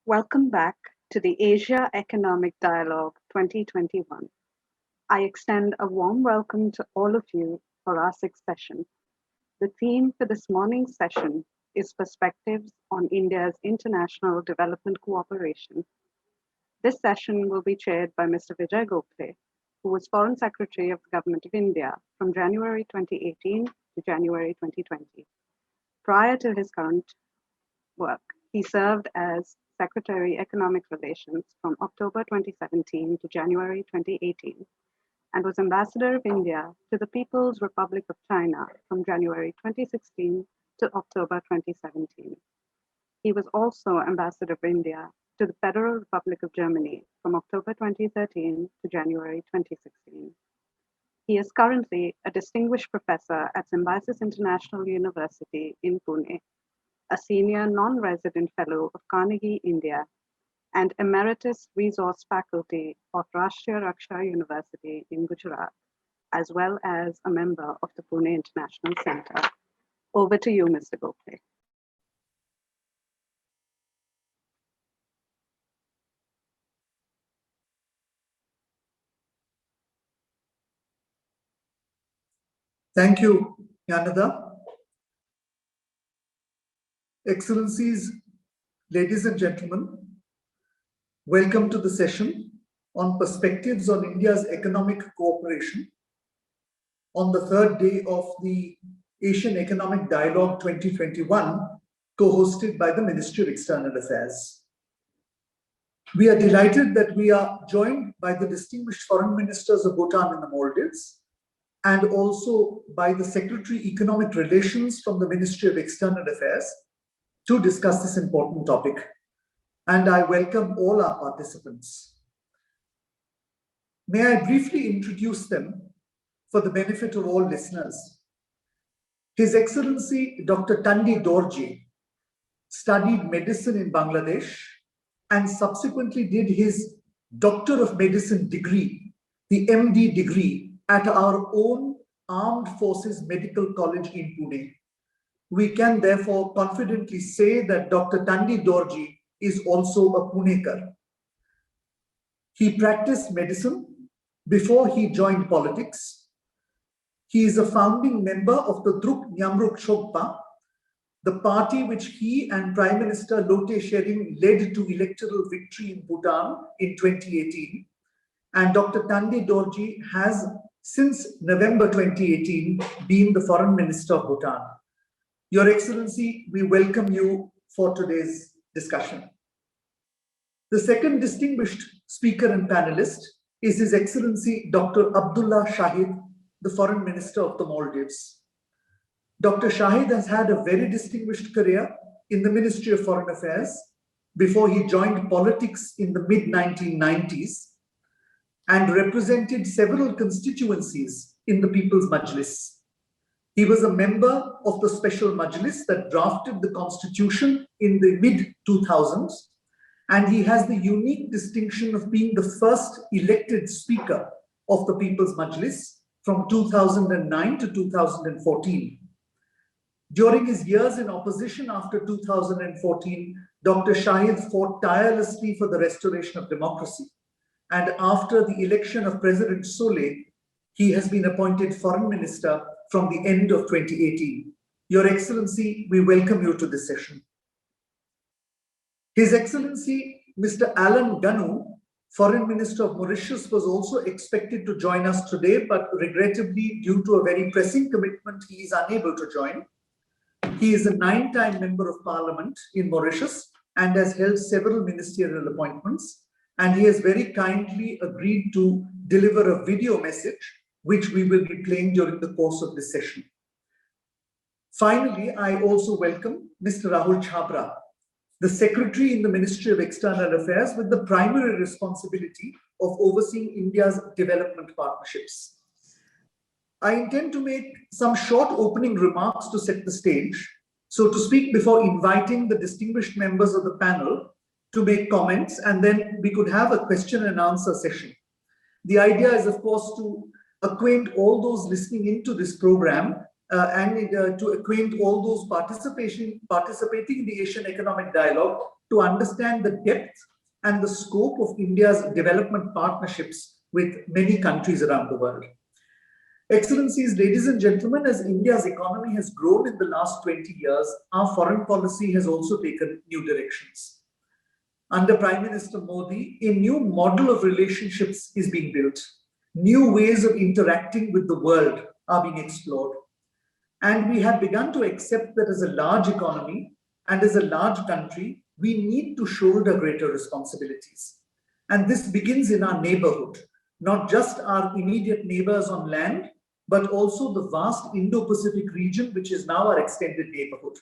Welcome back to the Asia Economic Dialogue 2021. I extend a warm welcome to all of you for our sixth session. The theme for this morning's session is Perspectives on India's International Development Cooperation. This session will be chaired by Mr. Vijay Gokhale, who was Foreign Secretary of the Government of India from January 2018 to January 2020. Prior to his current work, he served as Secretary Economic Relations from October 2017 to January 2018 and was Ambassador of India to the People's Republic of China from January 2016 to October 2017. He was also Ambassador of India to the Federal Republic of Germany from October 2013 to January 2016. He is currently a Distinguished Professor at Symbiosis International University in Pune, a Senior Non-Resident Fellow of Carnegie, India, and Emeritus Resource Faculty of Rashtriya Raksha University in Gujarat, as well as a member of the Pune International Center. Over to you, Mr. Gokhale. Thank you, Yanada. Excellencies, ladies and gentlemen, welcome to the session on Perspectives on India's Economic Cooperation on the third day of the Asian Economic Dialogue 2021, co-hosted by the Ministry of External Affairs. We are delighted that we are joined by the distinguished foreign ministers of Bhutan and the Maldives, and also by the Secretary Economic Relations from the Ministry of External Affairs, to discuss this important topic. And I welcome all our participants. May I briefly introduce them for the benefit of all listeners. His Excellency Dr. Tandi Dorji studied medicine in Bangladesh and subsequently did his Doctor of Medicine degree, the MD degree, at our own Armed Forces Medical College in Pune. We can therefore confidently say that Dr. Tandi Dorji is also a Punekar. He practiced medicine before he joined politics. He is a founding member of the Druk Nyamruk Shogpa, the party which he and Prime Minister Lote Shering led to electoral victory in Bhutan in 2018. And Dr. Tandi Dorji has, since November 2018, been the Foreign Minister of Bhutan. Your Excellency, we welcome you for today's discussion. The second distinguished speaker and panelist is His Excellency Dr. Abdulla Shahid, the Foreign Minister of the Maldives. Dr. Shahid has had a very distinguished career in the Ministry of Foreign Affairs before he joined politics in the mid-1990s and represented several constituencies in the People's Majlis. He was a member of the Special Majlis that drafted the Constitution in the mid-2000s, and he has the unique distinction of being the first elected Speaker of the People's Majlis from 2009 to 2014. During his years in opposition after 2014, Dr. Shahid fought tirelessly for the restoration of democracy. And after the election of President Soleh, he has been appointed Foreign Minister from the end of 2018. Your Excellency, we welcome you to this session. His Excellency, Mr. Alan Ganoo, Foreign Minister of Mauritius, was also expected to join us today, but regrettably, due to a very pressing commitment, he is unable to join. He is a 9-time Member of Parliament in Mauritius and has held several ministerial appointments, and he has very kindly agreed to deliver a video message which we will be playing during the course of this session. Finally, I also welcome Mr. Rahul Chhabra, the Secretary in the Ministry of External Affairs with the primary responsibility of overseeing India's development partnerships. I intend to make some short opening remarks to set the stage, so to speak, before inviting the distinguished members of the panel to make comments, and then we could have a question and answer session. The idea is, of course, to acquaint all those listening into this program and to acquaint all those participating in the Asian Economic Dialogue to understand the depth and the scope of India's development partnerships with many countries around the world. Excellencies, ladies and gentlemen, as India's economy has grown in the last 20 years, our foreign policy has also taken new directions. Under Prime Minister Modi, a new model of relationships is being built. New ways of interacting with the world are being explored. And we have begun to accept that as a large economy and as a large country, we need to shoulder greater responsibilities. And this begins in our neighborhood, not just our immediate neighbors on land, but also the vast Indo-Pacific region, which is now our extended neighborhood.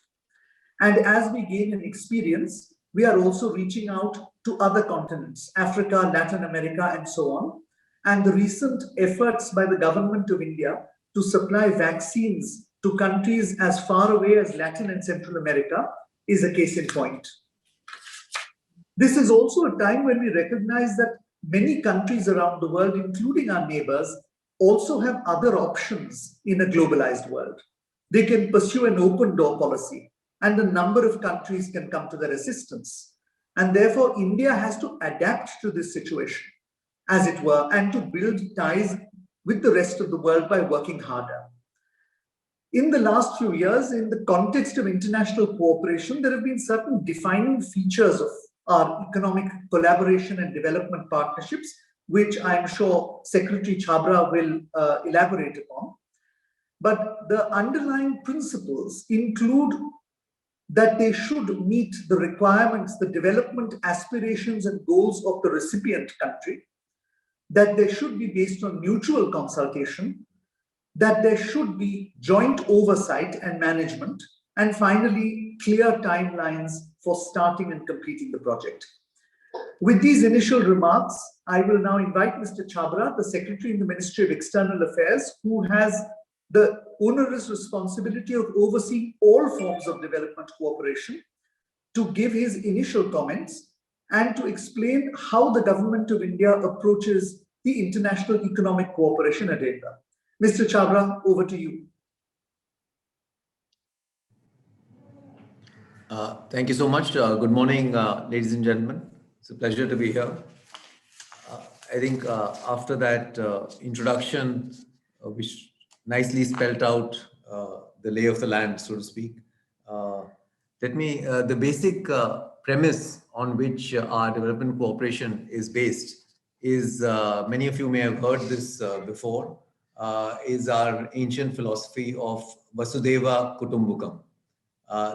And as we gain an experience, we are also reaching out to other continents, Africa, Latin America, and so on. And the recent efforts by the government of India to supply vaccines to countries as far away as Latin and Central America is a case in point. This is also a time when we recognize that many countries around the world, including our neighbors, also have other options in a globalized world. They can pursue an open door policy, and a number of countries can come to their assistance. And therefore, India has to adapt to this situation, as it were, and to build ties with the rest of the world by working harder. In the last few years, in the context of international cooperation, there have been certain defining features of our economic collaboration and development partnerships, which I'm sure Secretary Chhabra will elaborate upon. But the underlying principles include that they should meet the requirements, the development aspirations and goals of the recipient country, that they should be based on mutual consultation, that there should be joint oversight and management, and finally, clear timelines for starting and completing the project. With these initial remarks, I will now invite Mr. Chhabra, the Secretary in the Ministry of External Affairs, who has the onerous responsibility of overseeing all forms of development cooperation, to give his initial comments and to explain how the Government of India approaches the international economic cooperation agenda. Mr. Chhabra, over to you. Thank you so much. Good morning, ladies and gentlemen. It's a pleasure to be here. I think after that introduction, which nicely spelled out the lay of the land, so to speak, the basic premise on which our development cooperation is based is, many of you may have heard this before, is our ancient philosophy of Vasudeva Kutumbakam.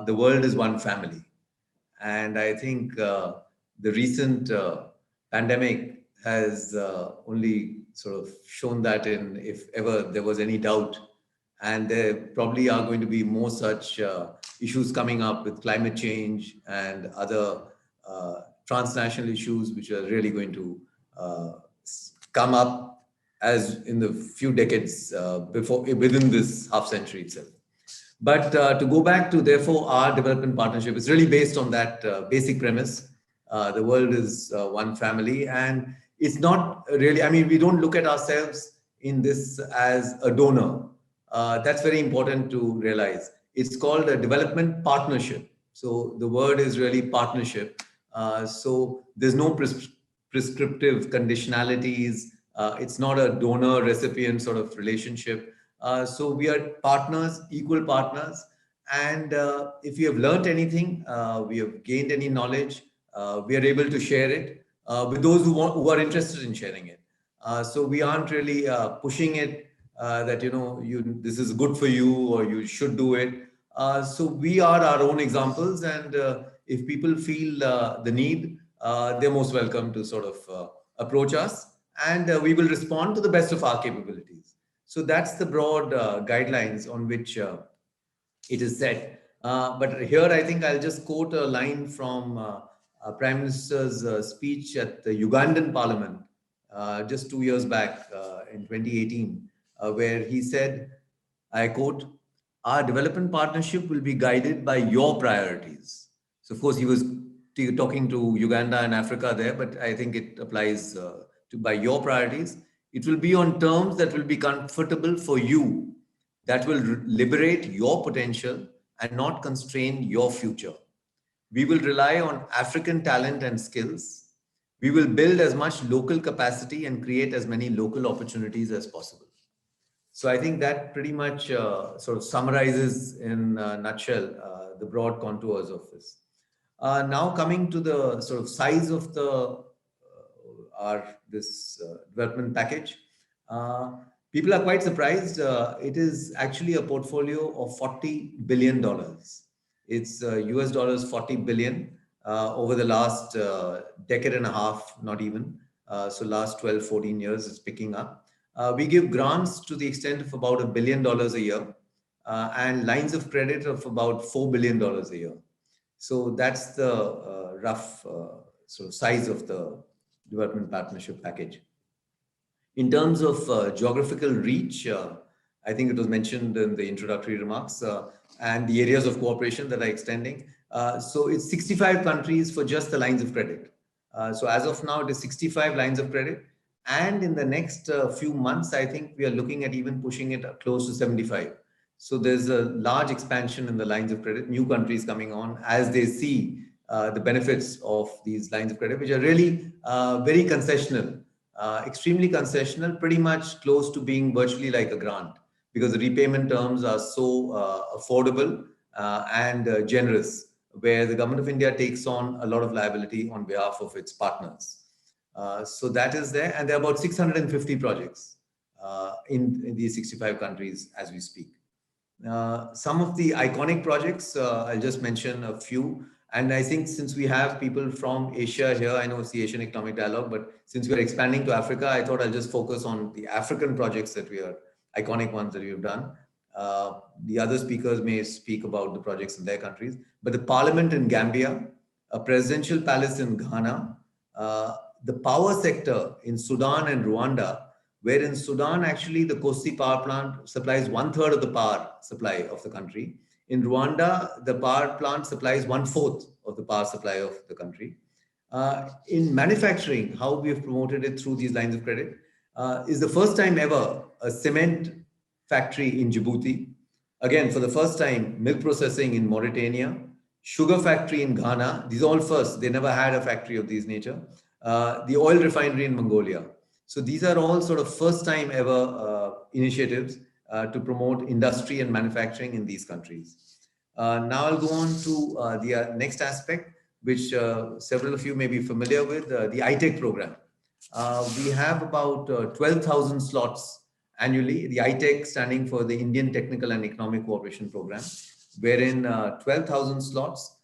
The world is one family. And I think the recent pandemic has only sort of shown that, in if ever there was any doubt. And there probably are going to be more such issues coming up with climate change and other transnational issues, which are really going to come up as in the few decades within this half century itself. But to go back to, therefore, our development partnership is really based on that basic premise. The world is one family, and it's not really, I mean, we don't look at ourselves in this as a donor. That's very important to realize. It's called a development partnership. So the word is really partnership. So there's no prescriptive conditionalities. It's not a donor-recipient sort of relationship. So we are partners, equal partners. And if we have learned anything, we have gained any knowledge, we are able to share it with those who are interested in sharing it. So we aren't really pushing it that, this is good for you or you should do it. So we are our own examples. And if people feel the need, they're most welcome to sort of approach us. And we will respond to the best of our capabilities. So that's the broad guidelines on which it is set. But here, I think I'll just quote a line from Prime Minister's speech at the Ugandan Parliament just 2 years back in 2018, where he said, I quote, "Our development partnership will be guided by your priorities." So of course, he was talking to Uganda and Africa there, but I think it applies to by your priorities. It will be on terms that will be comfortable for you, that will liberate your potential and not constrain your future. We will rely on African talent and skills. We will build as much local capacity and create as many local opportunities as possible. So I think that pretty much sort of summarizes in a nutshell the broad contours of this. Now coming to the sort of size of the this development package, people are quite surprised. It is actually a portfolio of $40 billion. It's US dollars 40 billion over the last decade and a half, not even. So last 12, 14 years, it's picking up. We give grants to the extent of about $1 billion a year and lines of credit of about $4 billion a year. So that's the rough sort of size of the development partnership package. In terms of geographical reach, I think it was mentioned in the introductory remarks and the areas of cooperation that are extending. So it's 65 countries for just the lines of credit. So as of now, it is 65 lines of credit. And in the next few months, I think we are looking at even pushing it close to 75. So there's a large expansion in the lines of credit, new countries coming on as they see the benefits of these lines of credit, which are really very concessional, extremely concessional, pretty much close to being virtually like a grant because the repayment terms are so affordable and generous, where the government of India takes on a lot of liability on behalf of its partners. So that is there. And there are about 650 projects in these 65 countries as we speak. Some of the iconic projects, I'll just mention a few. And I think since we have people from Asia here, I know it's the Asian Economic Dialogue, but since we're expanding to Africa, I thought I'll just focus on the African projects that we are, iconic ones that we've done. The other speakers may speak about the projects in their countries, but the parliament in Gambia, a presidential palace in Ghana, the power sector in Sudan and Rwanda, where in Sudan, actually, the Kosi power plant supplies 1/3 of the power supply of the country. In Rwanda, the power plant supplies 1/4 of the power supply of the country. In manufacturing, how we have promoted it through these lines of credit is the first time ever a cement factory in Djibouti. Again, for the first time, milk processing in Mauritania, sugar factory in Ghana. These are all first. They never had a factory of this nature. The oil refinery in Mongolia. So these are all sort of first time ever initiatives to promote industry and manufacturing in these countries. Now I'll go on to the next aspect, which several of you may be familiar with, the ITEC program. We have about 12,000 slots annually, the ITEC standing for the Indian Technical and Economic Cooperation Program, wherein 12,000 slots,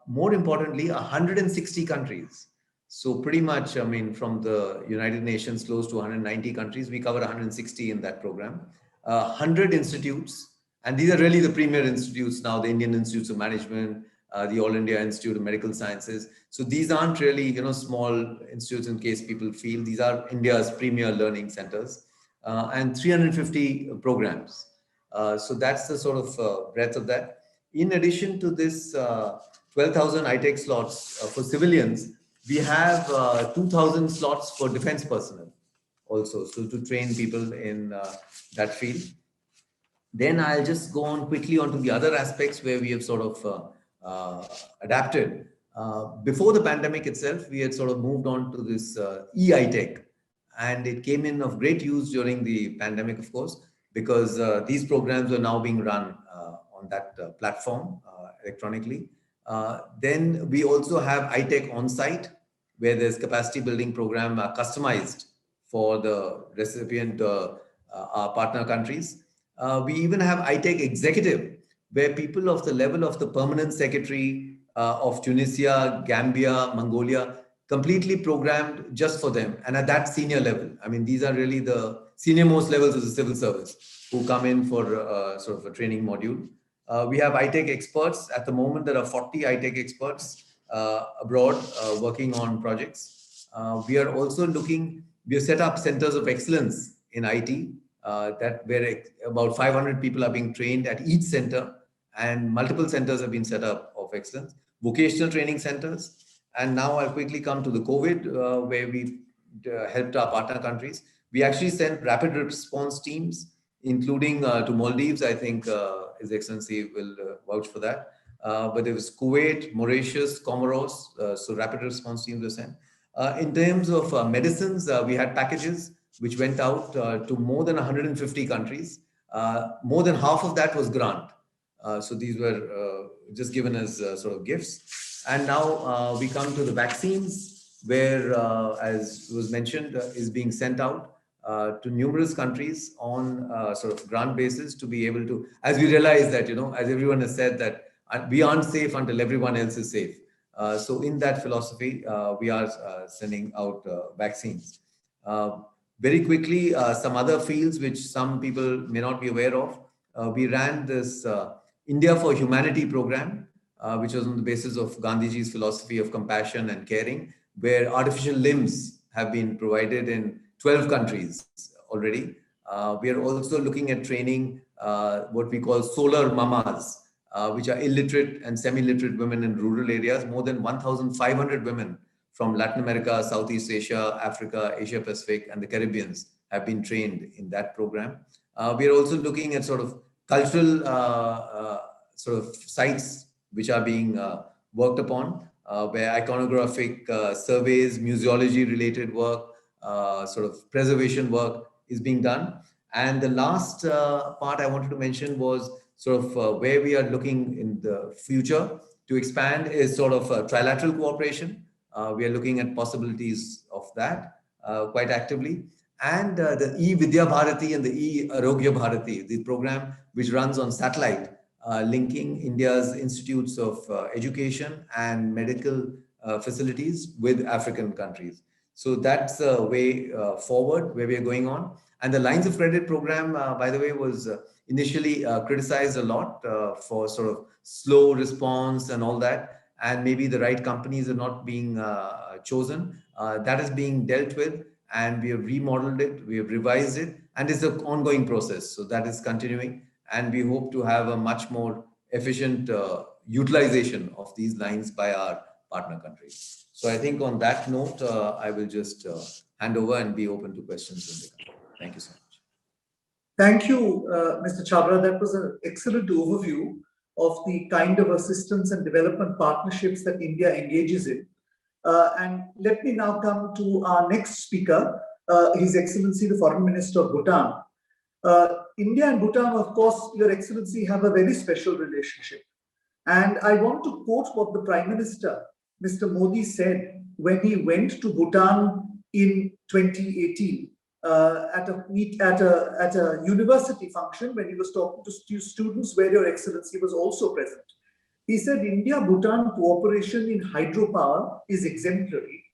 more importantly, 160 countries. So pretty much, I mean, from the United Nations, close to 190 countries, we cover 160 in that program. 100 institutes, and these are really the premier institutes now, the Indian Institutes of Management, the All India Institute of Medical Sciences. So these aren't really, small institutes in case people feel. These are India's premier learning centers and 350 programs. So that's the sort of breadth of that. In addition to this 12,000 ITEC slots for civilians, we have 2,000 slots for defense personnel also, so to train people in that field. Then I'll just go on quickly onto the other aspects where we have sort of adapted. Before the pandemic itself, we had sort of moved on to this e-ITEC, and it came in of great use during the pandemic, of course, because these programs are now being run on that platform electronically. Then we also have ITEC on-site, where there's capacity building program customized for the recipient, our partner countries. We even have ITEC executive, where people of the level of the permanent secretary of Tunisia, Gambia, Mongolia, completely programmed just for them. And at that senior level, I mean, these are really the senior most levels of the civil service who come in for sort of a training module. We have ITEC experts. At the moment, there are 40 ITEC experts abroad working on projects. We are also looking, we have set up centers of excellence in IT that where about 500 people are being trained at each center, and multiple centers have been set up of excellence, vocational training centers. And now I'll quickly come to the COVID, where we helped our partner countries. We actually sent rapid response teams, including to Maldives. I think His Excellency will vouch for that. but there was Kuwait, Mauritius, Comoros, so rapid response teams were sent. In terms of medicines, we had packages which went out to more than 150 countries. More than half of that was grant. So these were just given as sort of gifts. And now we come to the vaccines, where, as was mentioned, is being sent out to numerous countries on sort of grant basis to be able to, as we realize that, as everyone has said, that we aren't safe until everyone else is safe. So in that philosophy, we are sending out vaccines. Very quickly, some other fields which some people may not be aware of. We ran this India for Humanity program, which was on the basis of Gandhiji's philosophy of compassion and caring, where artificial limbs have been provided in 12 countries already. We are also looking at training what we call solar mamas, which are illiterate and semi-literate women in rural areas. More than 1,500 women from Latin America, Southeast Asia, Africa, Asia Pacific, and the Caribbean have been trained in that program. We are also looking at sort of cultural sort of sites which are being worked upon, where iconographic surveys, museology related work, sort of preservation work is being done. And the last part I wanted to mention was sort of where we are looking in the future to expand is sort of trilateral cooperation. We are looking at possibilities of that quite actively. And the E-Vidya Bharati and the E-Arogya Bharati, the program which runs on satellite, linking India's institutes of education and medical facilities with African countries. So that's a way forward where we are going on. And the Lines of Credit program, by the way, was initially criticized a lot for sort of slow response and all that. And maybe the right companies are not being chosen. That is being dealt with, and we have remodeled it, we have revised it, and it's an ongoing process. So that is continuing. And we hope to have a much more efficient utilization of these lines by our partner countries. So I think on that note, I will just hand over and be open to questions when they come. Thank you so much. Thank you, Mr. Chhabra. That was an excellent overview of the kind of assistance and development partnerships that India engages in. And let me now come to our next speaker, His Excellency, the Foreign Minister of Bhutan. India and Bhutan, of course, Your Excellency, have a very special relationship. And I want to quote what the Prime Minister, Mr. Modi, said when he went to Bhutan in 2018 at a university function when he was talking to students where Your Excellency was also present. He said, India-Bhutan cooperation in hydropower is exemplary,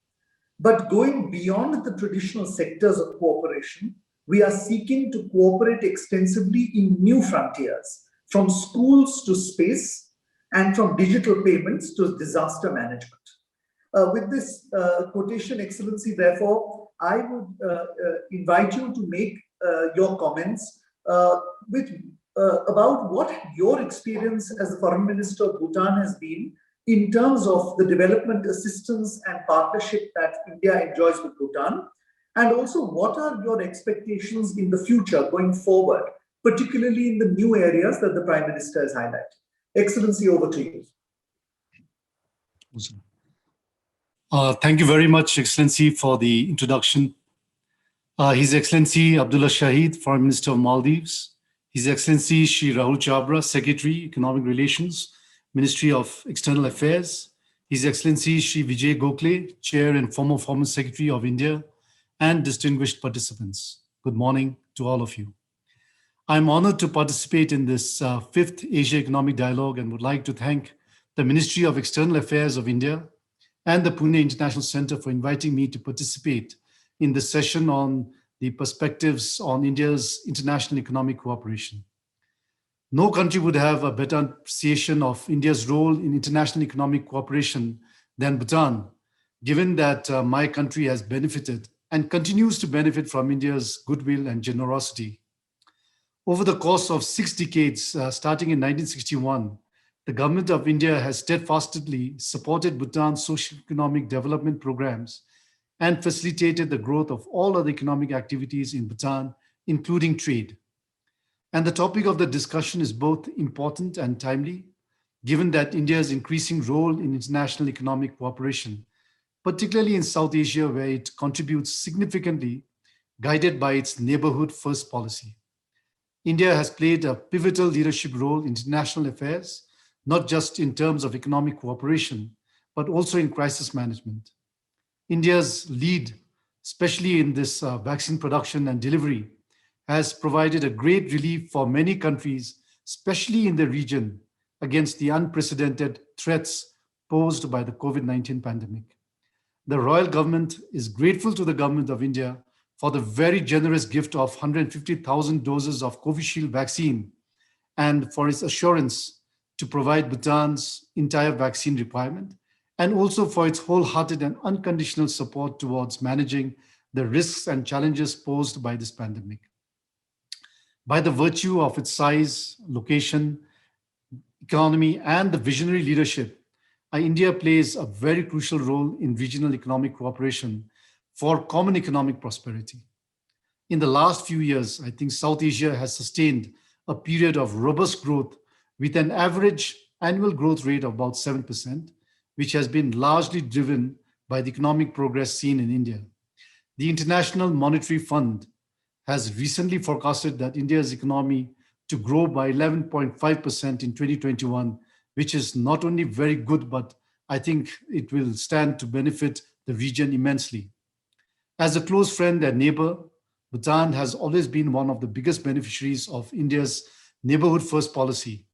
but going beyond the traditional sectors of cooperation, we are seeking to cooperate extensively in new frontiers, from schools to space, and from digital payments to disaster management. With this quotation, Excellency, therefore, I would invite you to make your comments about what your experience as the Foreign Minister of Bhutan has been in terms of the development assistance and partnership that India enjoys with Bhutan, and also what are your expectations in the future going forward, particularly in the new areas that the Prime Minister has highlighted. Excellency, over to you. Thank you very much, Excellency, for the introduction. His Excellency Abdulla Shahid, Foreign Minister of Maldives. His Excellency Shri Rahul Chhabra, Secretary, Economic Relations, Ministry of External Affairs. His Excellency Shri Vijay Gokhale, Chair and former Foreign Secretary of India, and distinguished participants. Good morning to all of you. I'm honored to participate in this fifth Asia Economic Dialogue and would like to thank the Ministry of External Affairs of India and the Pune International Center for inviting me to participate in this session on the perspectives on India's international economic cooperation. No country would have a better appreciation of India's role in international economic cooperation than Bhutan, given that my country has benefited and continues to benefit from India's goodwill and generosity. Over the course of 6 decades, starting in 1961, the government of India has steadfastly supported Bhutan's socio-economic development programs and facilitated the growth of all other economic activities in Bhutan, including trade. And the topic of the discussion is both important and timely, given that India's increasing role in international economic cooperation, particularly in South Asia, where it contributes significantly, guided by its neighborhood first policy. India has played a pivotal leadership role in international affairs, not just in terms of economic cooperation, but also in crisis management. India's lead, especially in this vaccine production and delivery, has provided a great relief for many countries, especially in the region, against the unprecedented threats posed by the COVID-19 pandemic. The Royal Government is grateful to the Government of India for the very generous gift of 150,000 doses of Covishield vaccine and for its assurance to provide Bhutan's entire vaccine requirement, and also for its wholehearted and unconditional support towards managing the risks and challenges posed by this pandemic. By the virtue of its size, location, economy, and the visionary leadership, India plays a very crucial role in regional economic cooperation for common economic prosperity. In the last few years, I think South Asia has sustained a period of robust growth with an average annual growth rate of about 7%, which has been largely driven by the economic progress seen in India. The International Monetary Fund has recently forecasted that India's economy to grow by 11.5% in 2021, which is not only very good, but I think it will stand to benefit the region immensely. As a close friend and neighbor, Bhutan has always been one of the biggest beneficiaries of India's neighborhood first policy.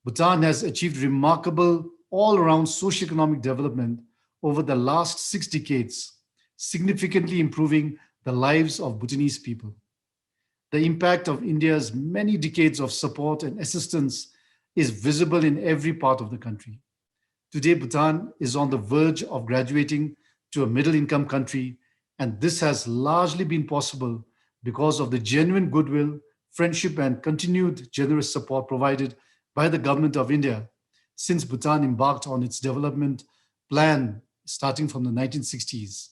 Bhutan has achieved remarkable all-around socioeconomic development over the last 6 decades, significantly improving the lives of Bhutanese people. The impact of India's many decades of support and assistance is visible in every part of the country. Today, Bhutan is on the verge of graduating to a middle-income country, and this has largely been possible because of the genuine goodwill, friendship, and continued generous support provided by the Government of India since Bhutan embarked on its development plan starting from the 1960s.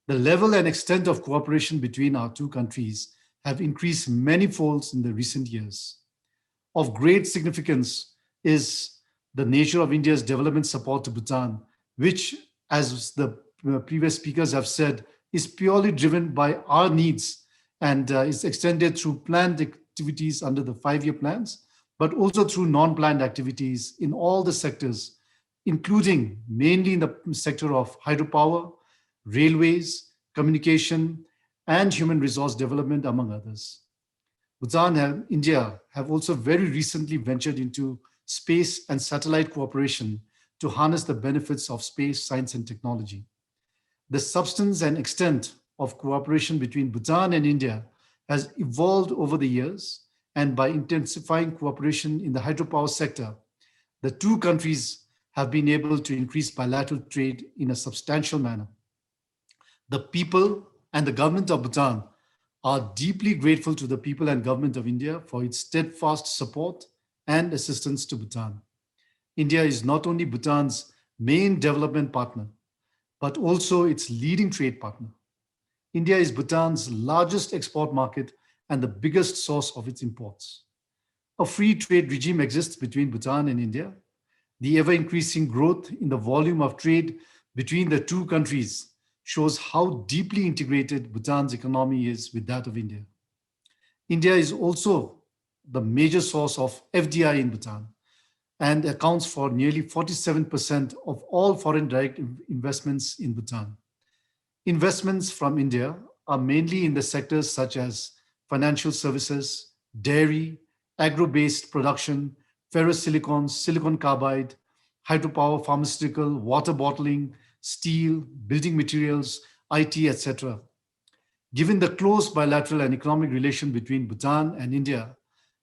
The level and extent of cooperation between our two countries have increased many folds in the recent years. Of great significance is the nature of India's development support to Bhutan, which, as the previous speakers have said, is purely driven by our needs and is extended through planned activities under the 5-year plans, but also through non-planned activities in all the sectors, including mainly in the sector of hydropower, railways, communication, and human resource development, among others. Bhutan and India have also very recently ventured into space and satellite cooperation to harness the benefits of space, science, and technology. The substance and extent of cooperation between Bhutan and India has evolved over the years, and by intensifying cooperation in the hydropower sector, the two countries have been able to increase bilateral trade in a substantial manner. The people and the government of Bhutan are deeply grateful to the people and government of India for its steadfast support and assistance to Bhutan. India is not only Bhutan's main development partner, but also its leading trade partner. India is Bhutan's largest export market and the biggest source of its imports. A free trade regime exists between Bhutan and India. The ever-increasing growth in the volume of trade between the two countries shows how deeply integrated Bhutan's economy is with that of India. India is also the major source of FDI in Bhutan and accounts for nearly 47% of all foreign direct investments in Bhutan. Investments from India are mainly in the sectors such as financial services, dairy, agro-based production, ferrosilicon, silicon carbide, hydropower, pharmaceutical, water bottling, steel, building materials, IT, etc. Given the close bilateral and economic relation between Bhutan and India,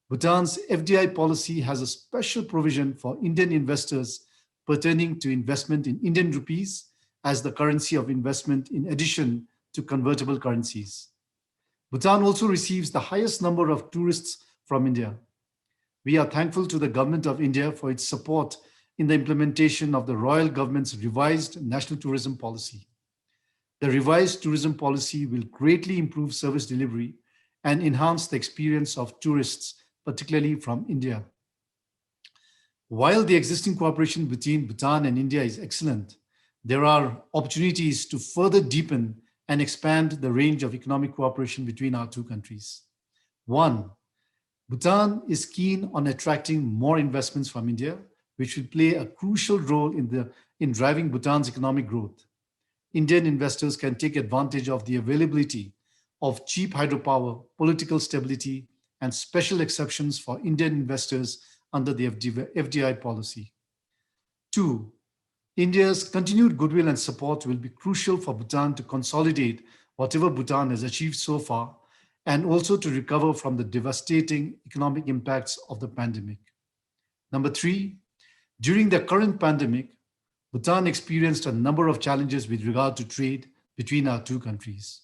Bhutan's FDI policy has a special provision for Indian investors pertaining to investment in Indian rupees as the currency of investment in addition to convertible currencies. Bhutan also receives the highest number of tourists from India. We are thankful to the Government of India for its support in the implementation of the Royal Government's revised National Tourism Policy. The revised tourism policy will greatly improve service delivery and enhance the experience of tourists, particularly from India. While the existing cooperation between Bhutan and India is excellent, there are opportunities to further deepen and expand the range of economic cooperation between our two countries. One, Bhutan is keen on attracting more investments from India, which will play a crucial role in driving Bhutan's economic growth. Indian investors can take advantage of the availability of cheap hydropower, political stability, and special exceptions for Indian investors under the FDI policy. Two, India's continued goodwill and support will be crucial for Bhutan to consolidate whatever Bhutan has achieved so far and also to recover from the devastating economic impacts of the pandemic. Number three, during the current pandemic, Bhutan experienced a number of challenges with regard to trade between our two countries.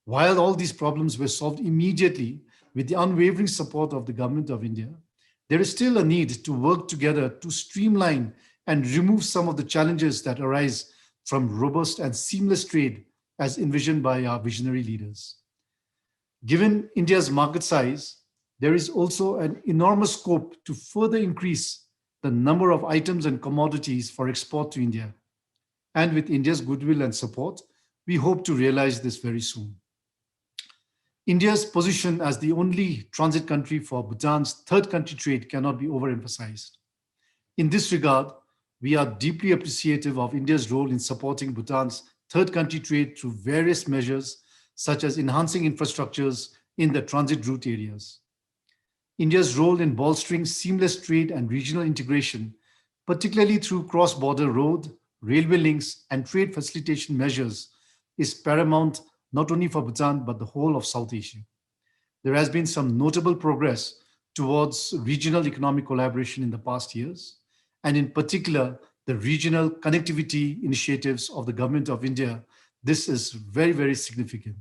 While all these problems were solved immediately with the unwavering support of the government of India, there is still a need to work together to streamline and remove some of the challenges that arise from robust and seamless trade as envisioned by our visionary leaders. Given India's market size, there is also an enormous scope to further increase the number of items and commodities for export to India. And with India's goodwill and support, we hope to realize this very soon. India's position as the only transit country for Bhutan's third country trade cannot be overemphasized. In this regard, we are deeply appreciative of India's role in supporting Bhutan's third country trade through various measures, such as enhancing infrastructures in the transit route areas. India's role in bolstering seamless trade and regional integration, particularly through cross-border road, railway links, and trade facilitation measures, is paramount not only for Bhutan, but the whole of South Asia. There has been some notable progress towards regional economic collaboration in the past years, and in particular, the regional connectivity initiatives of the Government of India. This is very, very significant.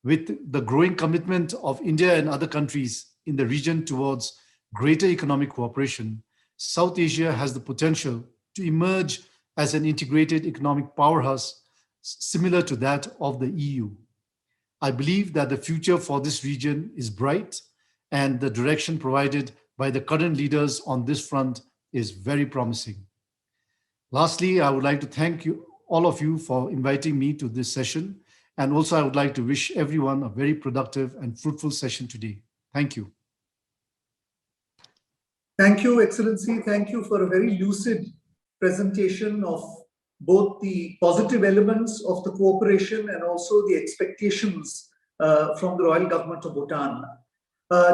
With the growing commitment of India and other countries in the region towards greater economic cooperation, South Asia has the potential to emerge as an integrated economic powerhouse similar to that of the EU. I believe that the future for this region is bright, and the direction provided by the current leaders on this front is very promising. Lastly, I would like to thank you, all of you, for inviting me to this session. And also I would like to wish everyone a very productive and fruitful session today. Thank you. Thank you, Excellency. Thank you for a very lucid presentation of both the positive elements of the cooperation and also the expectations from the Royal Government of Bhutan.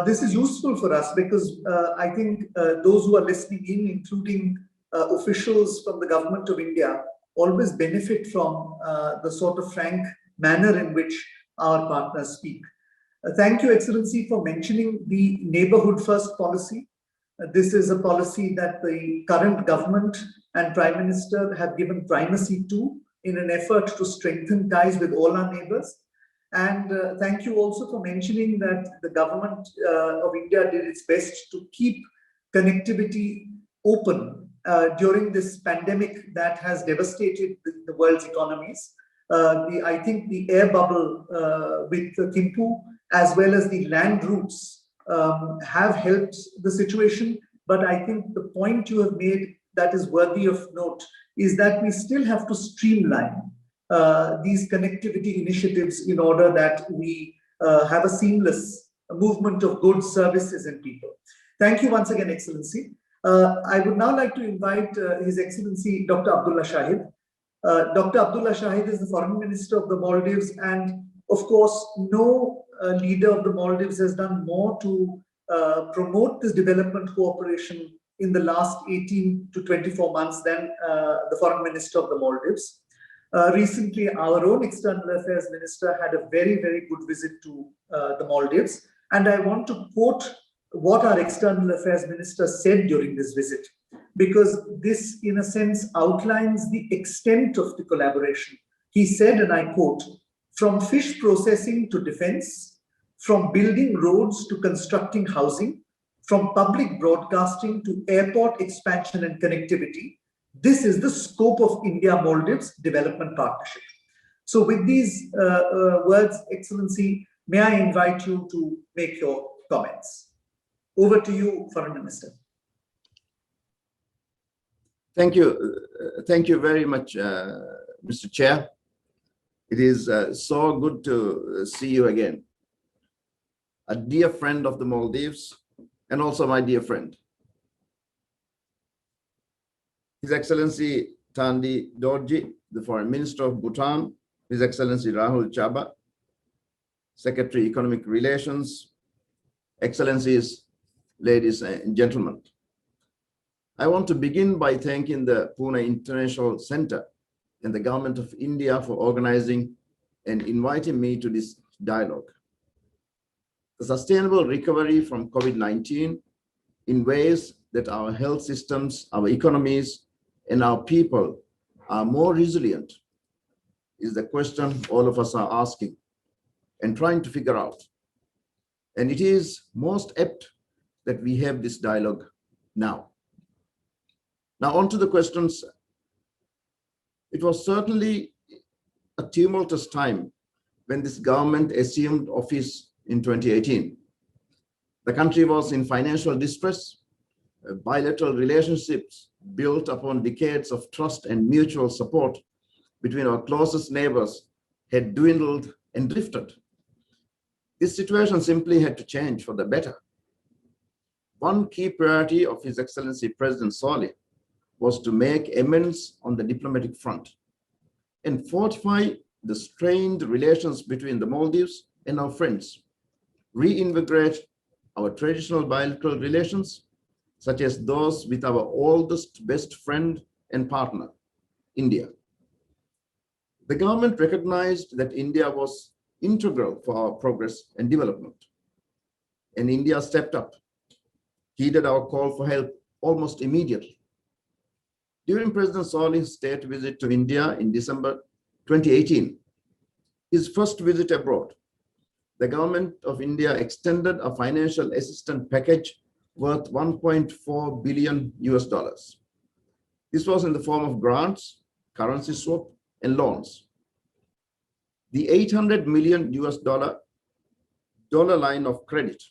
This is useful for us because I think those who are listening in, including officials from the Government of India, always benefit from the sort of frank manner in which our partners speak. Thank you, Excellency, for mentioning the Neighborhood First policy. This is a policy that the current government and Prime Minister have given primacy to in an effort to strengthen ties with all our neighbors. And thank you also for mentioning that the government of India did its best to keep connectivity open during this pandemic that has devastated the world's economies. I think the air bubble with Thimphu as well as the land routes have helped the situation. But I think the point you have made that is worthy of note is that we still have to streamline these connectivity initiatives in order that we have a seamless movement of goods, services, and people. Thank you once again, Excellency. I would now like to invite His Excellency Dr. Abdulla Shahid. Dr. Abdulla Shahid is the Foreign Minister of the Maldives, and of course, no leader of the Maldives has done more to promote this development cooperation in the last 18 to 24 months than the Foreign Minister of the Maldives. Recently, our own External Affairs Minister had a very, very good visit to the Maldives. And I want to quote what our External Affairs Minister said during this visit, because this, in a sense, outlines the extent of the collaboration. He said, and I quote, "From fish processing to defense, from building roads to constructing housing, from public broadcasting to airport expansion and connectivity, this is the scope of India-Maldives development partnership." So with these words, Excellency, may I invite you to make your comments. Over to you, Foreign Minister. Thank you. Thank you very much, Mr. Chair. It is so good to see you again. A dear friend of the Maldives, and also my dear friend. His Excellency Tandi Dorji, the Foreign Minister of Bhutan, His Excellency Rahul Chhabra, Secretary Economic Relations, Excellencies, ladies and gentlemen. I want to begin by thanking the Pune International Center and the Government of India for organizing and inviting me to this dialogue. The sustainable recovery from COVID-19 in ways that our health systems, our economies, and our people are more resilient is the question all of us are asking and trying to figure out. And it is most apt that we have this dialogue now. Now on to the questions. It was certainly a tumultuous time when this government assumed office in 2018. The country was in financial distress. Bilateral relationships built upon decades of trust and mutual support between our closest neighbors had dwindled and drifted. This situation simply had to change for the better. One key priority of His Excellency President Solih was to make amends on the diplomatic front and fortify the strained relations between the Maldives and our friends, reinvigorate our traditional bilateral relations, such as those with our oldest best friend and partner, India. The government recognized that India was integral for our progress and development, and India stepped up, heeded our call for help almost immediately. During President Solih's state visit to India in December 2018, his first visit abroad, the government of India extended a financial assistance package worth $1.4 billion. This was in the form of grants, currency swap, and loans. The $800 million line of credit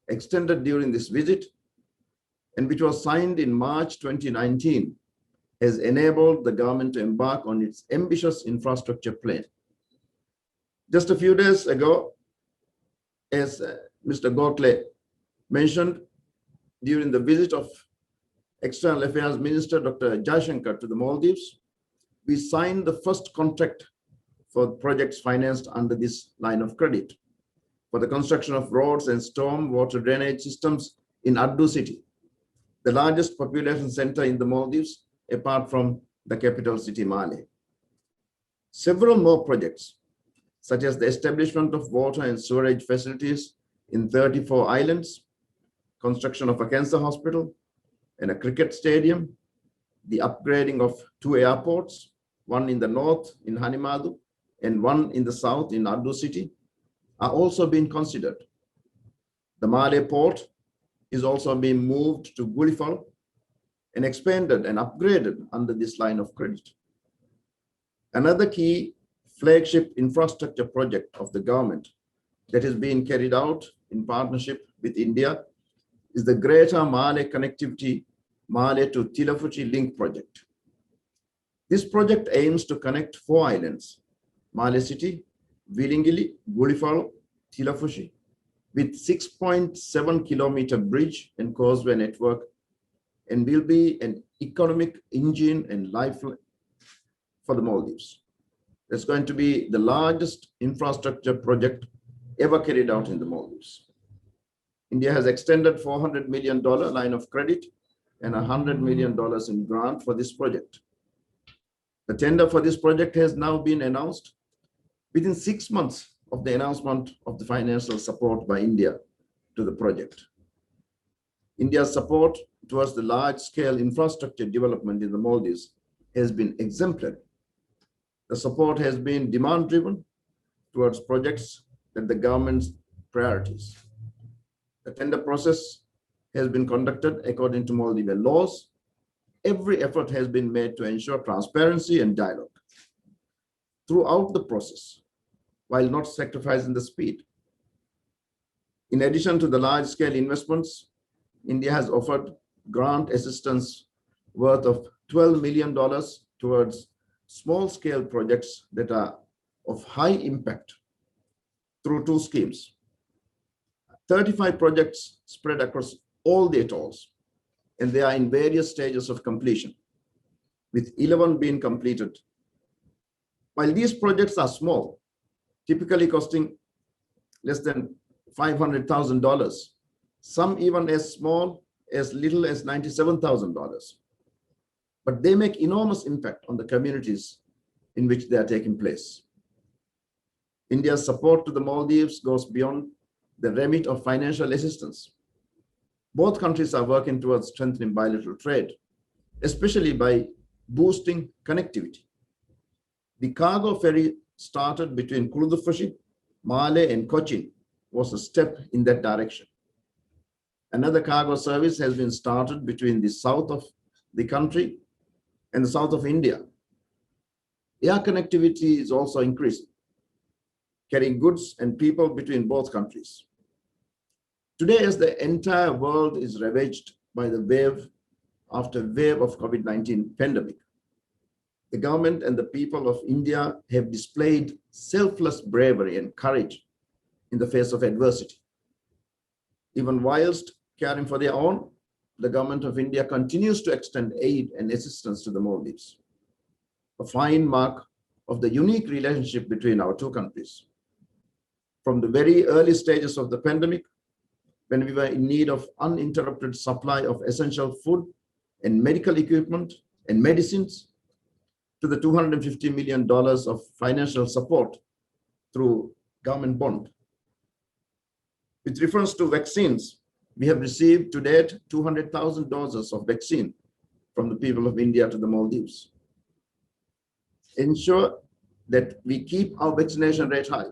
extended during this visit, and which was signed in March 2019, has enabled the government to embark on its ambitious infrastructure plan. Just a few days ago, as Mr. Gokhale mentioned, during the visit of External Affairs Minister Dr. Jaishankar to the Maldives, we signed the first contract for projects financed under this line of credit for the construction of roads and storm water drainage systems in Addu city, the largest population center in the Maldives, apart from the capital city, Malé. Several more projects, such as the establishment of water and sewerage facilities in 34 islands, construction of a cancer hospital and a cricket stadium, the upgrading of 2 airports, one in the north in Hanimadu and one in the south in Addu city, are also being considered. The Malé port is also being moved to Gulifal and expanded and upgraded under this line of credit. Another key flagship infrastructure project of the government that is being carried out in partnership with India is the Greater Malé Connectivity Malé to Tilafuchi Link project. This project aims to connect 4 islands, Malé City, Vilingili, Gulifal, Tilafuchi, with 6.7 kilometer bridge and causeway network, and will be an economic engine and lifeline for the Maldives. It's going to be the largest infrastructure project ever carried out in the Maldives. India has extended $400 million line of credit and $100 million in grant for this project. The tender for this project has now been announced within 6 months of the announcement of the financial support by India to the project. India's support towards the large-scale infrastructure development in the Maldives has been exemplary. The support has been demand-driven towards projects that the government's priorities. The tender process has been conducted according to Maldivian laws. Every effort has been made to ensure transparency and dialogue throughout the process, while not sacrificing the speed. In addition to the large-scale investments, India has offered grant assistance worth of $12 million towards small-scale projects that are of high impact through 2 schemes. 35 projects spread across all the atolls, and they are in various stages of completion, with 11 being completed. While these projects are small, typically costing less than $500,000, some even as small as little as $97,000. But they make enormous impact on the communities in which they are taking place. India's support to the Maldives goes beyond the remit of financial assistance. Both countries are working towards strengthening bilateral trade, especially by boosting connectivity. The cargo ferry started between Kurdufashi, Male, and Cochin was a step in that direction. Another cargo service has been started between the south of the country and the south of India. Air connectivity is also increasing, carrying goods and people between both countries. Today, as the entire world is ravaged by the wave after wave of COVID-19 pandemic, the government and the people of India have displayed selfless bravery and courage in the face of adversity. Even whilst caring for their own, the government of India continues to extend aid and assistance to the Maldives, a fine mark of the unique relationship between our 2 countries. From the very early stages of the pandemic, when we were in need of uninterrupted supply of essential food and medical equipment and medicines, to the $250 million of financial support through government bond. With reference to vaccines, we have received to date 200,000 doses of vaccine from the people of India to the Maldives. Ensure that we keep our vaccination rate high,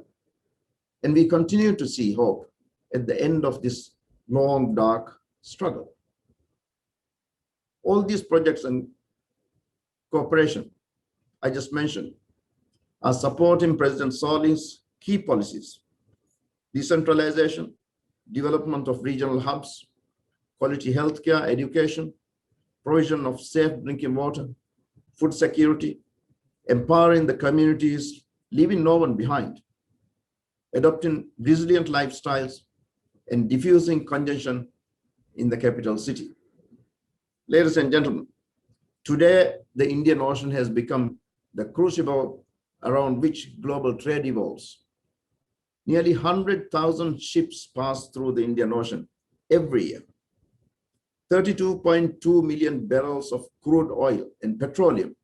and we continue to see hope at the end of this long, dark struggle. All these projects and cooperation I just mentioned are supporting President Solly's key policies: decentralization, development of regional hubs, quality healthcare, education, provision of safe drinking water, food security, empowering the communities, leaving no one behind, adopting resilient lifestyles, and diffusing congestion in the capital city. Ladies and gentlemen, today the Indian Ocean has become the crucible around which global trade evolves. Nearly 100,000 ships pass through the Indian Ocean every year. 32.2 million barrels of crude oil and petroleum,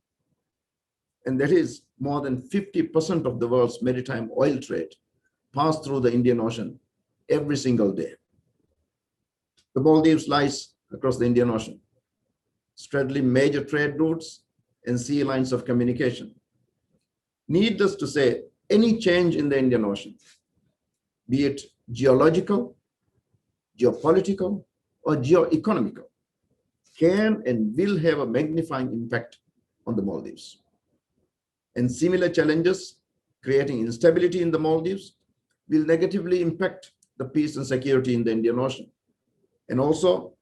and that is more than 50% of the world's maritime oil trade, pass through the Indian Ocean every single day. The Maldives lies across the Indian Ocean, straddling major trade routes and sea lines of communication. Needless to say, any change in the Indian Ocean, be it geological, geopolitical, or geoeconomical, can and will have a magnifying impact on the Maldives. And similar challenges, creating instability in the Maldives, will negatively impact the peace and security in the Indian Ocean, and also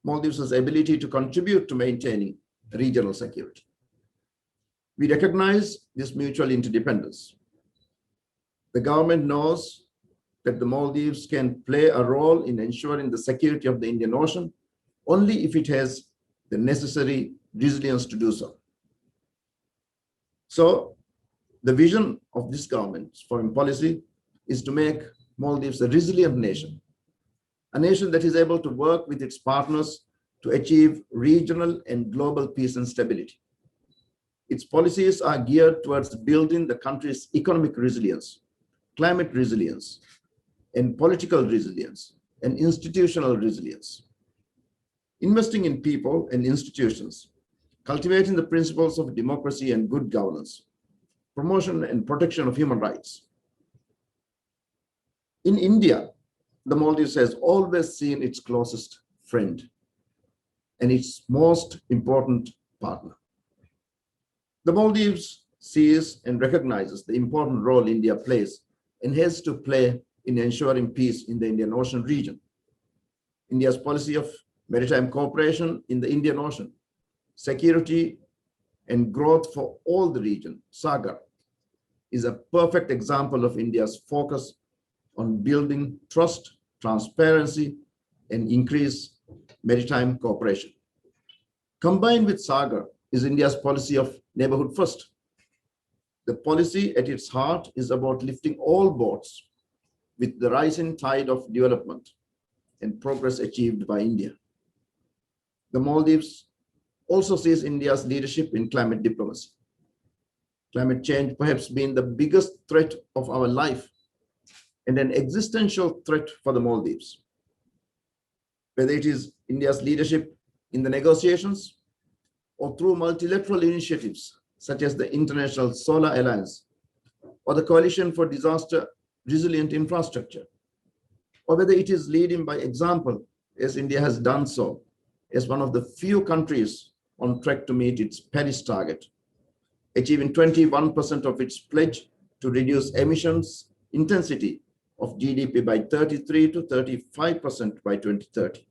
Maldives' ability to contribute to maintaining regional security. We recognize this mutual interdependence. The government knows that the Maldives can play a role in ensuring the security of the Indian Ocean only if it has the necessary resilience to do so. So the vision of this government's foreign policy is to make Maldives a resilient nation, a nation that is able to work with its partners to achieve regional and global peace and stability. Its policies are geared towards building the country's economic resilience, climate resilience, and political resilience, and institutional resilience. Investing in people and institutions, cultivating the principles of democracy and good governance, promotion and protection of human rights. In India, the Maldives has always seen its closest friend and its most important partner. The Maldives sees and recognizes the important role India plays and has to play in ensuring peace in the Indian Ocean region. India's policy of maritime cooperation in the Indian Ocean security, and growth for all the region, SAGAR, is a perfect example of India's focus on building trust, transparency, and increased maritime cooperation. Combined with SAGAR is India's policy of neighborhood first. The policy at its heart is about lifting all boats with the rising tide of development and progress achieved by India. The Maldives also sees India's leadership in climate diplomacy. Climate change perhaps being the biggest threat of our life and an existential threat for the Maldives. Whether it is India's leadership in the negotiations or through multilateral initiatives such as the International Solar Alliance or the Coalition for Disaster Resilient Infrastructure, or whether it is leading by example, as India has done so, as one of the few countries on track to meet its Paris target, achieving 21% of its pledge to reduce emissions intensity of GDP by 33 to 35% by 2030.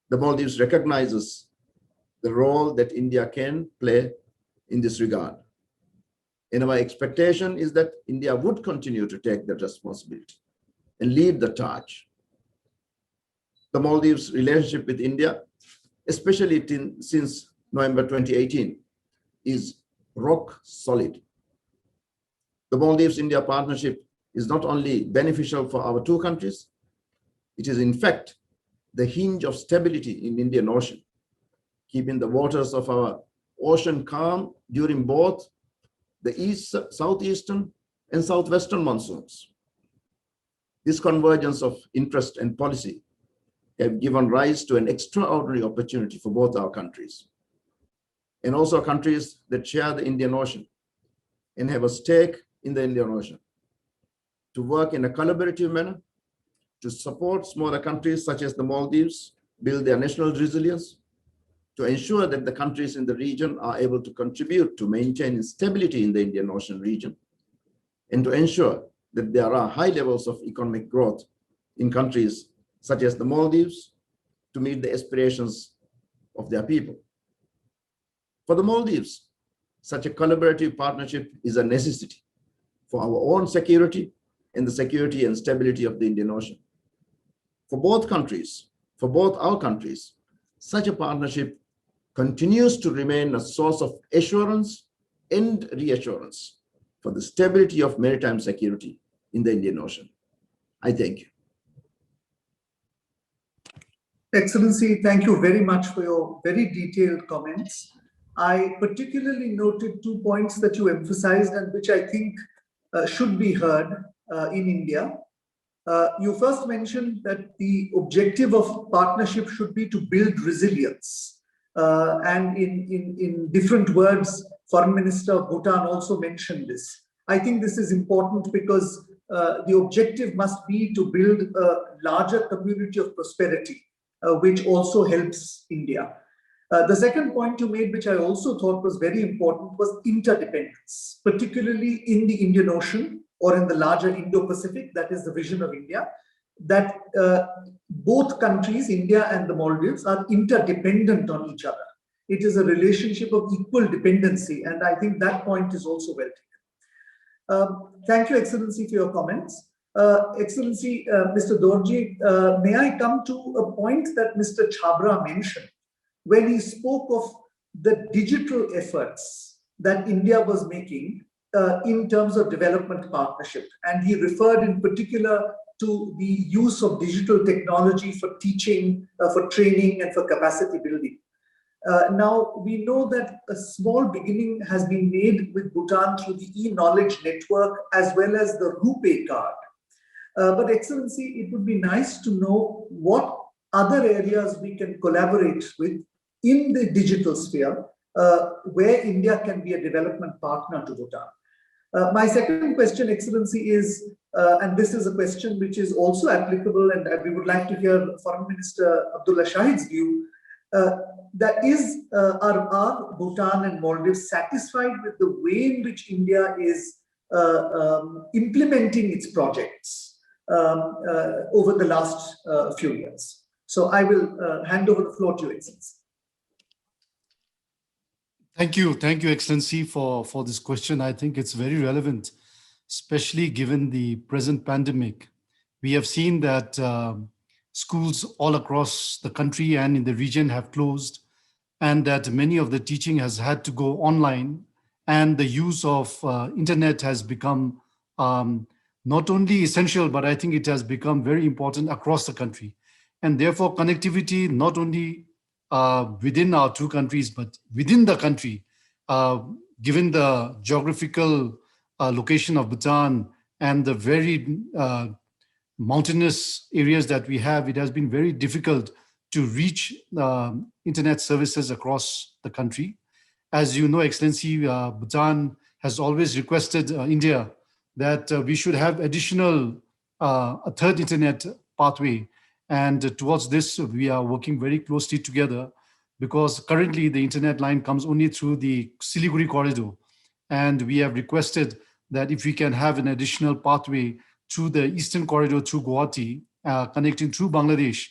The Maldives recognizes the role that India can play in this regard. And our expectation is that India would continue to take that responsibility and lead the charge. The Maldives' relationship with India, especially since November 2018, is rock solid. The Maldives-India partnership is not only beneficial for our two countries, it is in fact the hinge of stability in the Indian Ocean, keeping the waters of our ocean calm during both the southeastern and southwestern monsoons. This convergence of interest and policy have given rise to an extraordinary opportunity for both our countries, and also countries that share the Indian Ocean and have a stake in the Indian Ocean, to work in a collaborative manner to support smaller countries such as the Maldives build their national resilience, to ensure that the countries in the region are able to contribute to maintaining stability in the Indian Ocean region, and to ensure that there are high levels of economic growth in countries such as the Maldives to meet the aspirations of their people. For the Maldives, such a collaborative partnership is a necessity for our own security and the security and stability of the Indian Ocean. For both countries, for both our countries, such a partnership continues to remain a source of assurance and reassurance for the stability of maritime security in the Indian Ocean. I thank you. Excellency, thank you very much for your very detailed comments. I particularly noted 2 points that you emphasized and which I think should be heard in India. You first mentioned that the objective of partnership should be to build resilience. And in different words, Foreign Minister of Bhutan also mentioned this. I think this is important because the objective must be to build a larger community of prosperity, which also helps India. The second point you made, which I also thought was very important, was interdependence, particularly in the Indian Ocean or in the larger Indo-Pacific. That is the vision of India, that both countries, India and the Maldives, are interdependent on each other. It is a relationship of equal dependency, and I think that point is also well taken. Thank you, Excellency, for your comments. Excellency, Mr. Dorji, may I come to a point that Mr. Chhabra mentioned when he spoke of the digital efforts that India was making in terms of development partnership. And he referred in particular to the use of digital technology for teaching, for training, and for capacity building. Now, we know that a small beginning has been made with Bhutan through the e-knowledge network as well as the RuPay card. But Excellency, it would be nice to know what other areas we can collaborate with in the digital sphere where India can be a development partner to Bhutan. My second question, Excellency, is, and this is a question which is also applicable, and we would like to hear Foreign Minister Abdulla Shahid's view, that is, are Bhutan and Maldives satisfied with the way in which India is implementing its projects over the last few years? So I will hand over the floor to you, Excellency. Thank you, Excellency, for this question. I think it's very relevant, especially given the present pandemic. We have seen that schools all across the country and in the region have closed, and that many of the teaching has had to go online, and the use of internet has become not only essential, but I think it has become very important across the country. And therefore, connectivity not only within our two countries, but within the country, uh, given the geographical location of Bhutan and the very mountainous areas that we have, it has been very difficult to reach internet services across the country. As you know, Excellency, Bhutan has always requested India that we should have additional, a third internet pathway. And towards this, we are working very closely together, because currently the internet line comes only through the Siliguri corridor. And we have requested that if we can have an additional pathway through the eastern corridor through Guwahati, connecting through Bangladesh,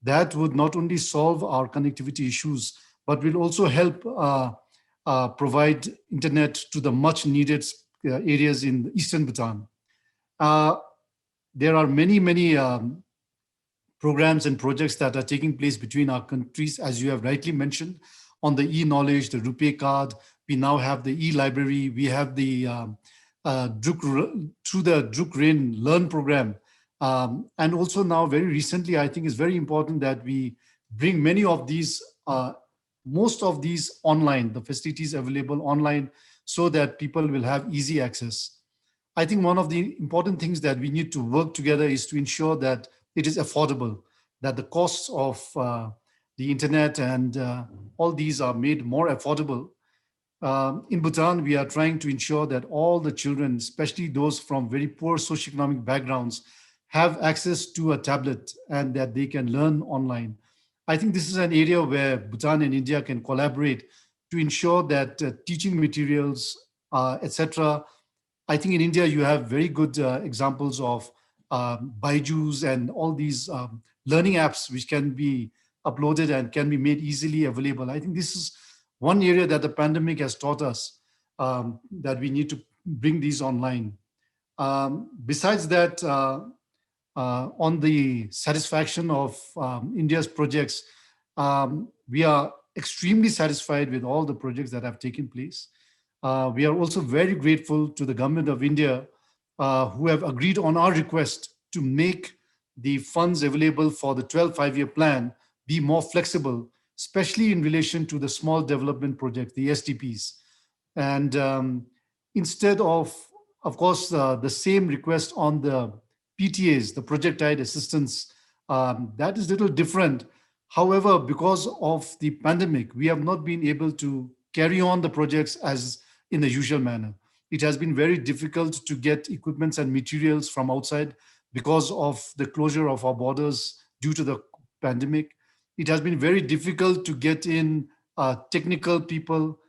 that would not only solve our connectivity issues, but will also help provide internet to the much needed areas in eastern Bhutan. There are many programs and projects that are taking place between our countries, as you have rightly mentioned, on the e-knowledge, the RuPay card. We now have the e-library. We have the through the Druk-Rain Learn program. And also now, very recently, I think it's very important that we bring many of these, most of these online, the facilities available online, so that people will have easy access. I think one of the important things that we need to work together is to ensure that it is affordable, that the costs of the internet and all these are made more affordable. In Bhutan, we are trying to ensure that all the children, especially those from very poor socioeconomic backgrounds, have access to a tablet and that they can learn online. I think this is an area where Bhutan and India can collaborate to ensure that teaching materials, etc. I think in India, you have very good examples of Byju's and all these learning apps which can be uploaded and can be made easily available. I think this is one area that the pandemic has taught us, that we need to bring these online. Besides that, on the satisfaction of India's projects, we are extremely satisfied with all the projects that have taken place. We are also very grateful to the government of India, who have agreed on our request to make the funds available for the 12 5-year plan be more flexible, especially in relation to the small development projects, the SDPs. And instead of course, the same request on the PTAs, the project-tied assistance, that is a little different. However, because of the pandemic, we have not been able to carry on the projects as in the usual manner. It has been very difficult to get equipments and materials from outside because of the closure of our borders due to the pandemic. It has been very difficult to get in technical people,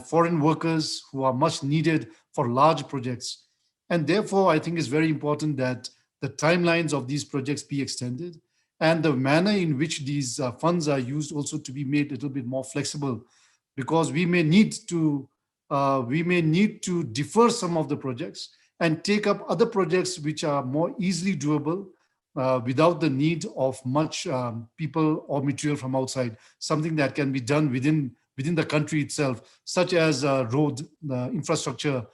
foreign workers who are much needed for large projects. And therefore, I think it's very important that the timelines of these projects be extended, and the manner in which these funds are used also to be made a little bit more flexible, because we may need to defer some of the projects and take up other projects which are more easily doable without the need of much people or material from outside, something that can be done within the country itself, such as road infrastructure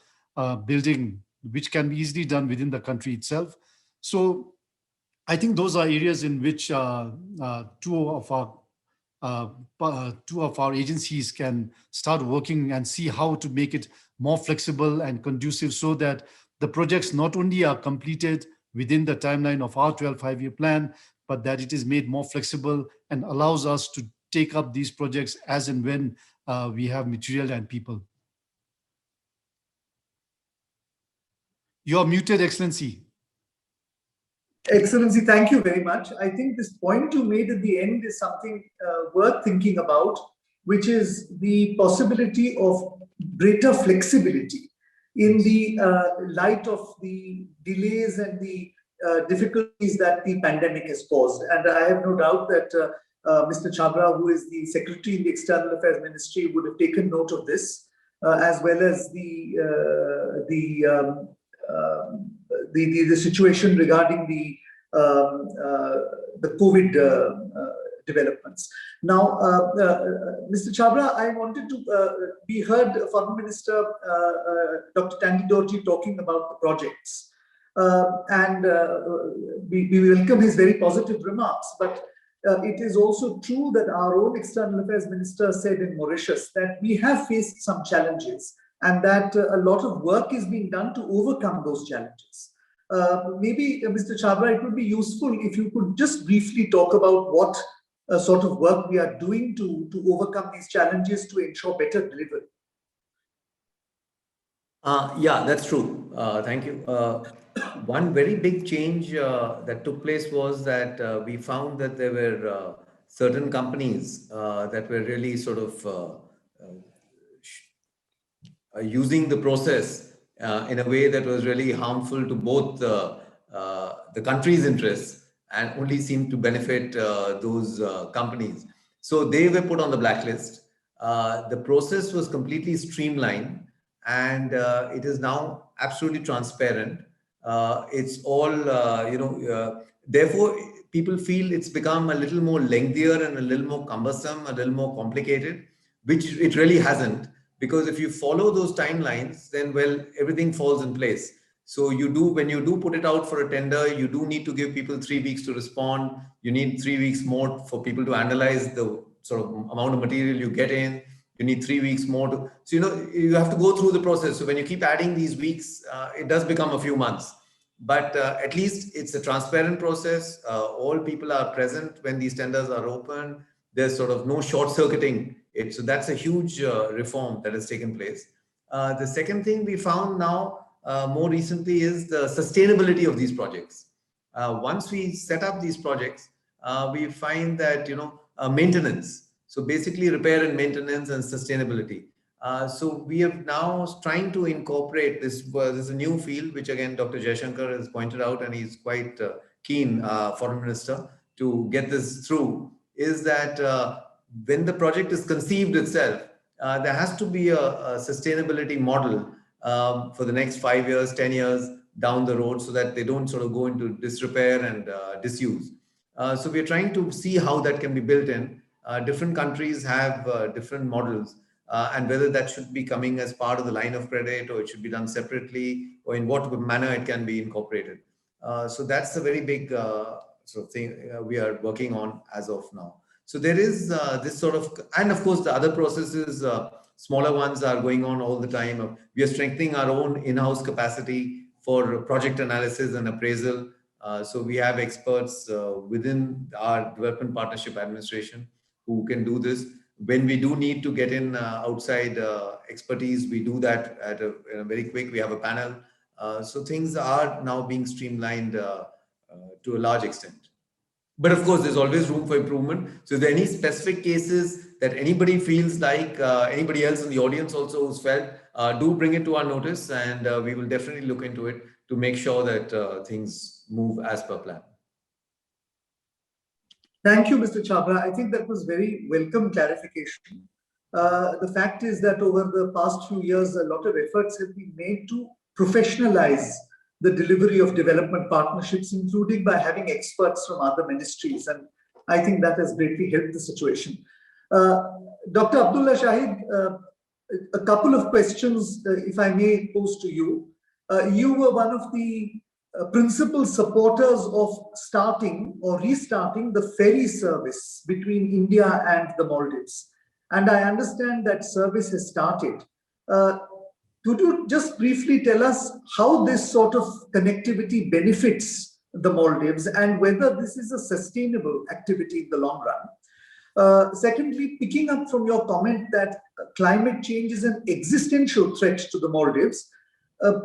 building, which can be easily done within the country itself. So I think those are areas in which two of our agencies can start working and see how to make it more flexible and conducive, so that the projects not only are completed within the timeline of our 12 5-year plan, but that it is made more flexible and allows us to take up these projects as and when we have material and people. You are muted, Excellency. Excellency, thank you very much. I think this point you made at the end is something worth thinking about, which is the possibility of greater flexibility in the light of the delays and the difficulties that the pandemic has caused. And I have no doubt that Mr. Chhabra, who is the Secretary in the External Affairs Ministry, would have taken note of this, as well as the situation regarding the COVID developments. Now, Mr. Chhabra, I wanted to, we heard Foreign Minister Dr. Tandi Dorji talking about the projects. We welcome his very positive remarks, but it is also true that our own External Affairs Minister said in Mauritius that we have faced some challenges and that a lot of work is being done to overcome those challenges. Maybe, Mr. Chhabra, it would be useful if you could just briefly talk about what sort of work we are doing to overcome these challenges to ensure better delivery. Yeah, that's true. Thank you. One very big change that took place was that we found that there were certain companies that were really sort of using the process in a way that was really harmful to both the country's interests and only seemed to benefit those companies. So they were put on the blacklist. The process was completely streamlined and it is now absolutely transparent. It's all, therefore people feel it's become a little more lengthier and a little more cumbersome, a little more complicated, which it really hasn't. Because if you follow those timelines, then, well, everything falls in place. So when you do put it out for a tender, you do need to give people 3 weeks to respond. You need 3 weeks more for people to analyze the sort of amount of material you get in. You need 3 weeks more to, so, you have to go through the process. So when you keep adding these weeks, it does become a few months. But at least it's a transparent process. All people are present when these tenders are open. There's sort of no short-circuiting it. So that's a huge reform that has taken place. The second thing we found now, more recently, is the sustainability of these projects. Once we set up these projects, we find that, maintenance. So basically repair and maintenance and sustainability. So we are now trying to incorporate this. This is a new field, which again, Dr. Jaishankar has pointed out, and he's quite keen, Foreign Minister, to get this through, is that when the project is conceived itself, there has to be a sustainability model for the next 5 years, 10 years down the road, so that they don't sort of go into disrepair and disuse. So we're trying to see how that can be built in. Different countries have different models, and whether that should be coming as part of the line of credit, or it should be done separately, or in what manner it can be incorporated. So that's a very big sort of thing we are working on as of now. So there is this sort of, and of course the other processes, smaller ones are going on all the time. We are strengthening our own in-house capacity for project analysis and appraisal. So we have experts within our Development Partnership Administration who can do this. When we do need to get in outside expertise, we do that at a very quick. We have a panel. So things are now being streamlined to a large extent. But of course, there's always room for improvement. So if there are any specific cases that anybody feels like, anybody else in the audience also who's felt, do bring it to our notice, and we will definitely look into it to make sure that things move as per plan. Thank you, Mr. Chhabra. I think that was very welcome clarification. The fact is that over the past few years, a lot of efforts have been made to professionalize the delivery of development partnerships, including by having experts from other ministries. And I think that has greatly helped the situation. Dr. Abdulla, Shahid, a couple of questions, if I may pose to you. You were one of the principal supporters of starting or restarting the ferry service between India and the Maldives. And I understand that service has started. Could you just briefly tell us how this sort of connectivity benefits the Maldives and whether this is a sustainable activity in the long run? Secondly, picking up from your comment that climate change is an existential threat to the Maldives,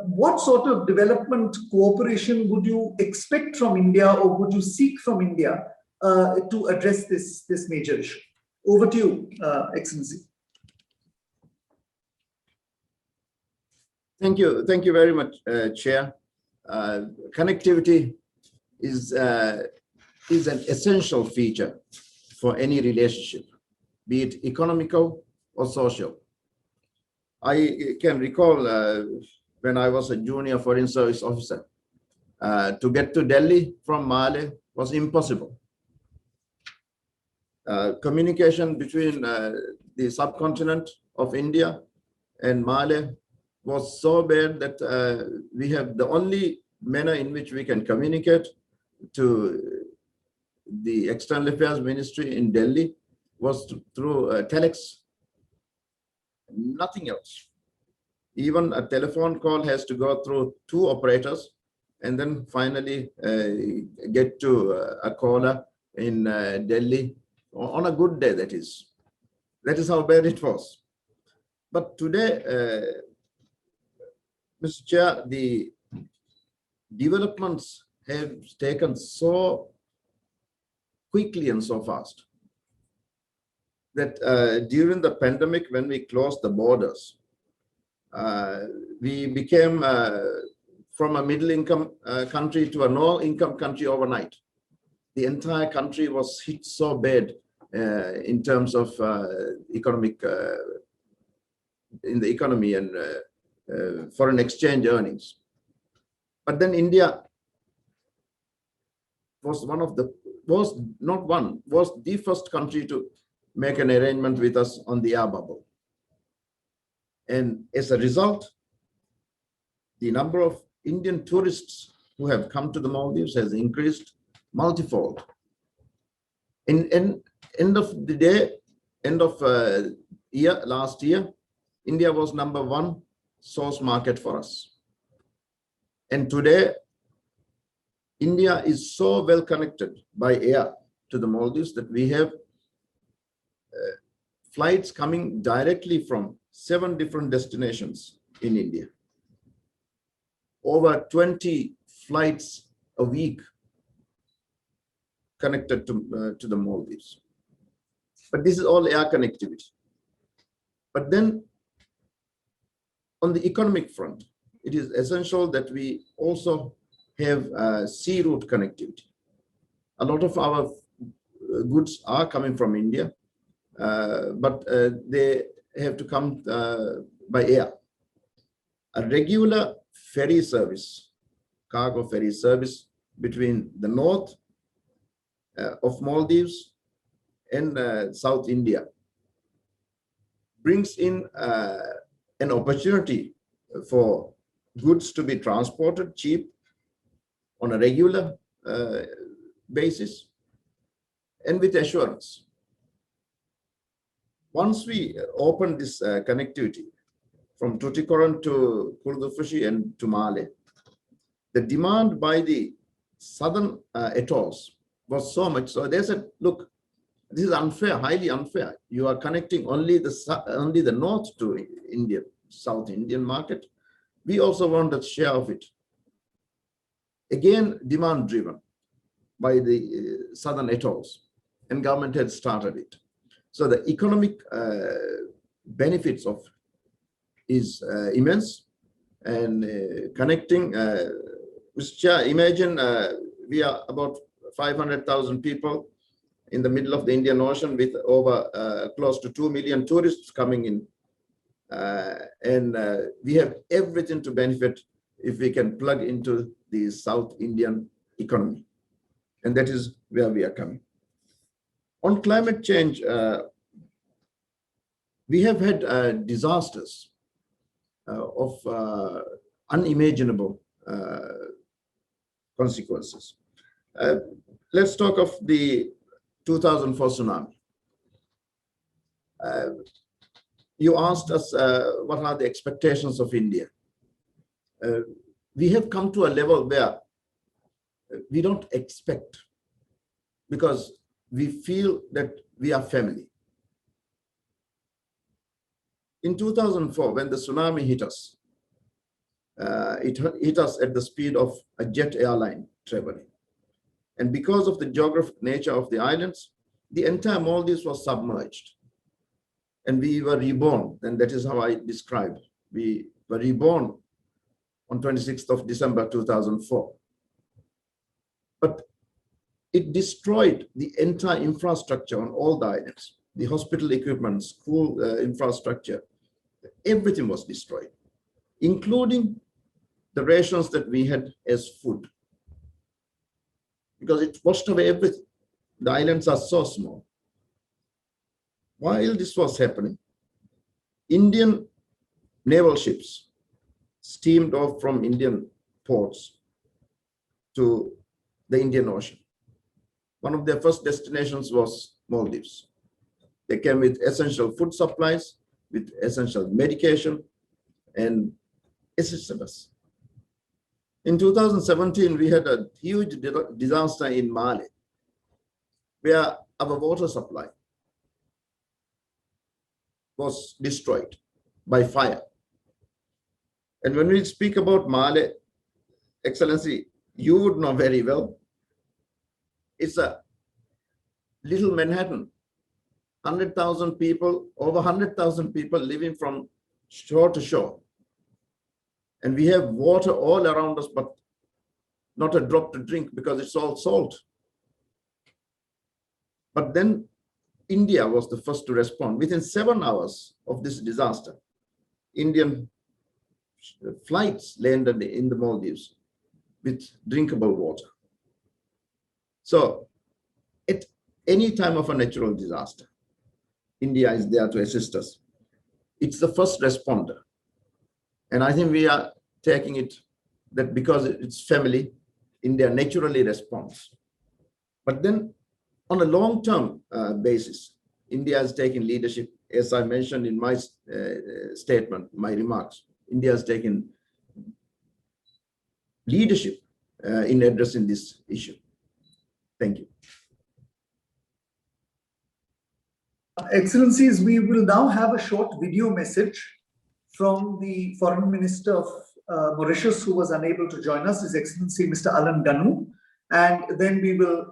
what sort of development cooperation would you expect from India, or would you seek from India to address this major issue? Over to you, Excellency. Thank you very much, Chair. Connectivity is an essential feature for any relationship, be it economical or social. I can recall when I was a junior foreign service officer, to get to Delhi from Male was impossible. Communication between the subcontinent of India and Male was so bad that we have the only manner in which we can communicate to the External Affairs Ministry in Delhi was through telex, nothing else. Even a telephone call has to go through 2 operators and then finally get to a caller in Delhi on a good day, that is. That is how bad it was. But today, Mr. Chair, the developments have taken so quickly and so fast that during the pandemic, when we closed the borders, we became from a middle-income country to a low-income country overnight. The entire country was hit so bad in terms of economic, in the economy and foreign exchange earnings. But then India was one of the, was the first country to make an arrangement with us on the air bubble. And as a result, the number of Indian tourists who have come to the Maldives has increased multifold. In end of the day, end of last year, India was #1 source market for us. And today, India is so well connected by air to the Maldives that we have flights coming directly from 7 different destinations in India. Over 20 flights a week connected to the Maldives. But this is all air connectivity. But then on the economic front, it is essential that we also have sea route connectivity. A lot of our goods are coming from India, but they have to come by air. A regular ferry service, cargo ferry service between the north of Maldives and South India brings in an opportunity for goods to be transported cheap on a regular basis and with assurance. Once we open this connectivity from Tuticorin to Kurdufushi and to Male, the demand by the southern atolls was so much so they said, look, this is unfair, highly unfair. You are connecting only the north to India, South Indian market. We also want a share of it. Again, demand driven by the southern atolls, and government had started it. So the economic benefits of is immense, and connecting. Mr. Chair, imagine we are about 500,000 people in the middle of the Indian Ocean with over close to 2 million tourists coming in. And we have everything to benefit if we can plug into the South Indian economy. And that is where we are coming. On climate change, we have had disasters of unimaginable consequences. Let's talk of the 2004 tsunami. You asked us what are the expectations of India. We have come to a level where we don't expect, because we feel that we are family. In 2004, when the tsunami hit us, it hit us at the speed of a jet airline traveling. And because of the geographic nature of the islands, the entire Maldives was submerged. And we were reborn, and that is how I describe. We were reborn on 26th of December 2004. But it destroyed the entire infrastructure on all the islands, the hospital equipment, school infrastructure, everything was destroyed, including the rations that we had as food, because it washed away everything. The islands are so small. While this was happening, Indian naval ships steamed off from Indian ports to the Indian Ocean. One of their first destinations was Maldives. They came with essential food supplies, with essential medication, and assisted us. In 2017, we had a huge disaster in Mali, where our water supply was destroyed by fire. And when we speak about Mali, Excellency, you would know very well, it's a little Manhattan, 100,000 people, over 100,000 people living from shore to shore. And we have water all around us, but not a drop to drink because it's all salt. But then India was the first to respond. Within 7 hours of this disaster, Indian flights landed in the Maldives with drinkable water. So at any time of a natural disaster, India is there to assist us. It's the first responder. And I think we are taking it that because it's family, India naturally responds. But then on a long-term basis, India has taken leadership. As I mentioned in my statement, my remarks, India has taken leadership in addressing this issue. Thank you. Excellencies, we will now have a short video message from the Foreign Minister of Mauritius, who was unable to join us, His Excellency Mr. Ganoo, and then we will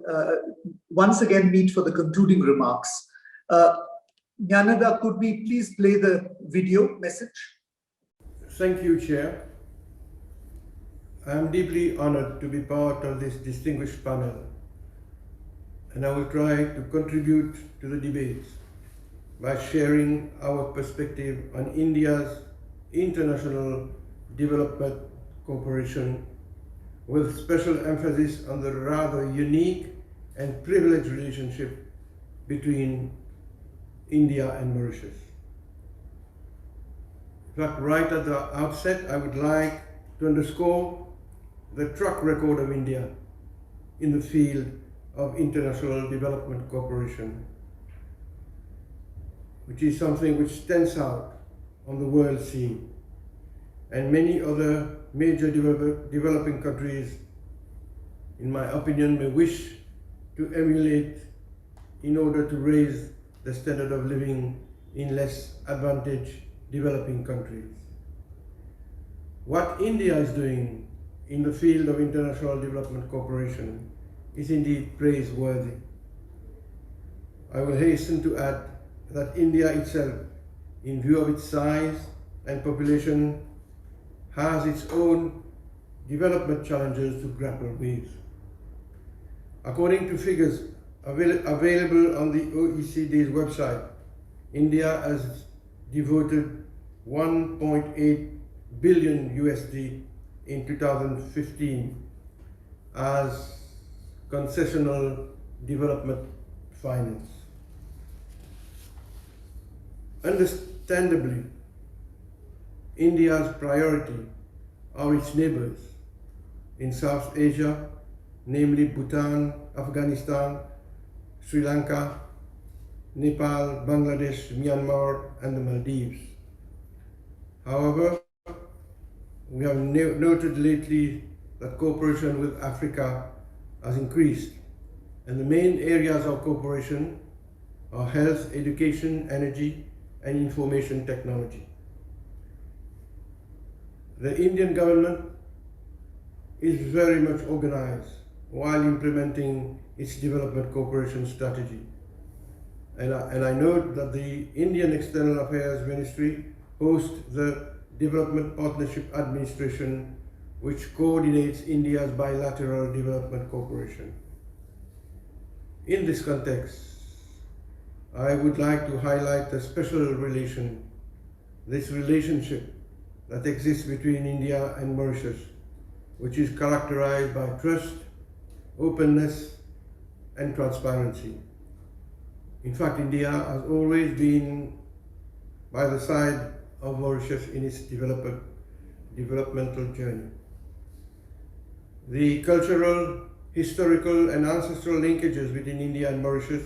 once again meet for the concluding remarks. Nyanada, could we please play the video message? Thank you, Chair. I am deeply honored to be part of this distinguished panel, and I will try to contribute to the debates by sharing our perspective on India's international development cooperation, with special emphasis on the rather unique and privileged relationship between India and Mauritius. In fact, right at the outset, I would like to underscore the track record of India in the field of international development cooperation, which is something which stands out on the world scene. And many other major developing countries, in my opinion, may wish to emulate in order to raise the standard of living in less advantaged developing countries. What India is doing in the field of international development cooperation is indeed praiseworthy. I will hasten to add that India itself, in view of its size and population, has its own development challenges to grapple with. According to figures available on the OECD's website, India has devoted 1.8 billion USD in 2015 as concessional development finance. Understandably, India's priority are its neighbors in South Asia, namely Bhutan, Afghanistan, Sri Lanka, Nepal, Bangladesh, Myanmar, and the Maldives. However, we have noted lately that cooperation with Africa has increased, and the main areas of cooperation are health, education, energy, and information technology. The Indian government is very much organized while implementing its development cooperation strategy. And I note that the Indian External Affairs Ministry hosts the Development Partnership Administration, which coordinates India's bilateral development cooperation. In this context, I would like to highlight the special this relationship that exists between India and Mauritius, which is characterized by trust, openness, and transparency. In fact, India has always been by the side of Mauritius in its developmental journey. The cultural, historical, and ancestral linkages between India and Mauritius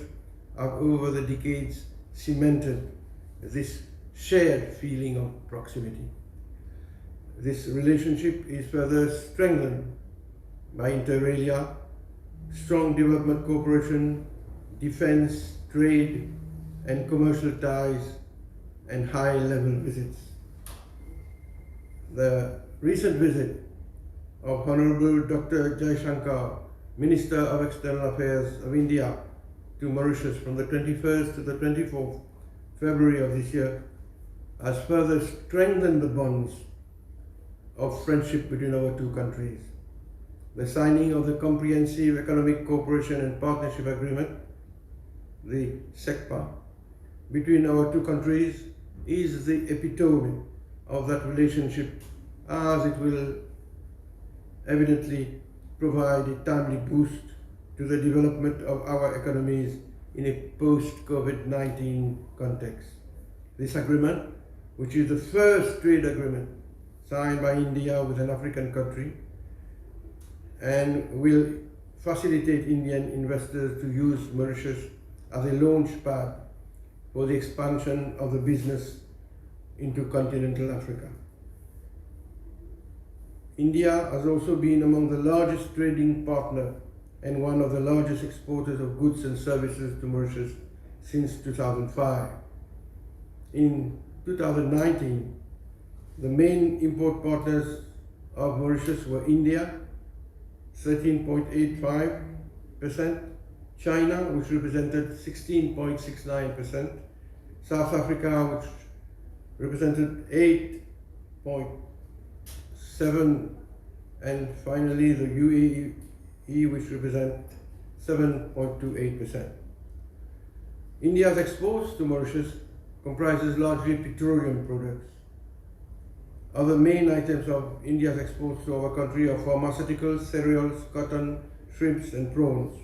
have over the decades cemented this shared feeling of proximity. This relationship is further strengthened by inter alia, strong development cooperation, defense, trade, and commercial ties, and high-level visits. The recent visit of Honorable Dr. Jaishankar, Minister of External Affairs of India, to Mauritius from the 21st to the 24th February of this year has further strengthened the bonds of friendship between our two countries. The signing of the Comprehensive Economic Cooperation and Partnership Agreement, the SECPA, between our two countries is the epitome of that relationship, as it will evidently provide a timely boost to the development of our economies in a post-COVID-19 context. This agreement, which is the first trade agreement signed by India with an African country, and will facilitate Indian investors to use Mauritius as a launch pad for the expansion of the business into continental Africa. India has also been among the largest trading partner and one of the largest exporters of goods and services to Mauritius since 2005. In 2019, the main import partners of Mauritius were India, 13.85%, China, which represented 16.69%, South Africa, which represented 8.7%, and finally the UAE, which represents 7.28%. India's exports to Mauritius comprises largely petroleum products. Other main items of India's exports to our country are pharmaceuticals, cereals, cotton, shrimps, and prawns.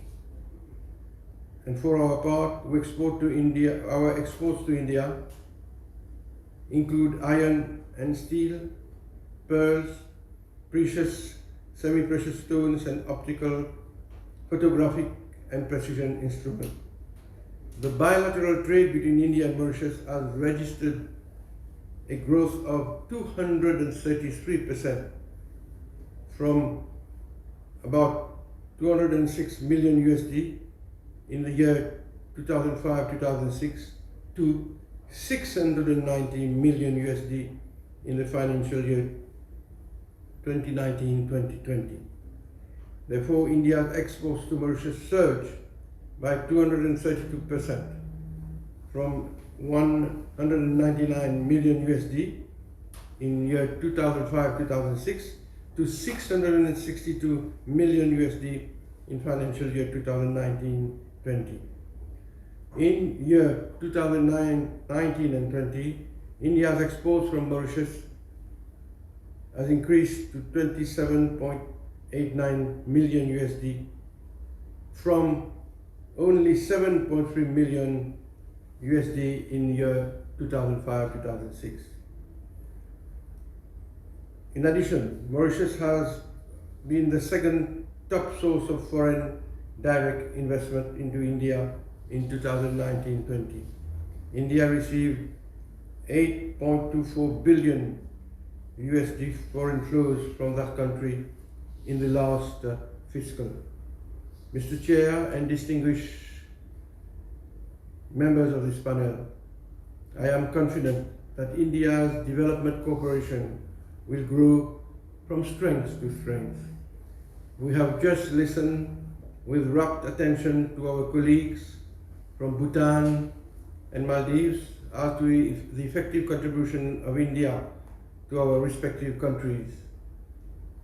And for our part, our exports to India include iron and steel, pearls, precious, semi-precious stones, and optical, photographic, and precision instruments. The bilateral trade between India and Mauritius has registered a growth of 233% from about 206 million USD in the year 2005-2006 to 690 million USD in the financial year 2019-2020. Therefore, India's exports to Mauritius surged by 232% from 199 million USD in year 2005-2006 to 662 million USD in financial year 2019-20. In year 2019 and 20, India's exports from Mauritius has increased to 27.89 million USD from only 7.3 million USD in year 2005-2006. In addition, Mauritius has been the second top source of foreign direct investment into India in 2019-20. India received 8.24 billion USD foreign flows from that country in the last fiscal. Mr. Chair and distinguished members of this panel, I am confident that India's development cooperation will grow from strength to strength. We have just listened with rapt attention to our colleagues from Bhutan and Maldives as to the effective contribution of India to our respective countries.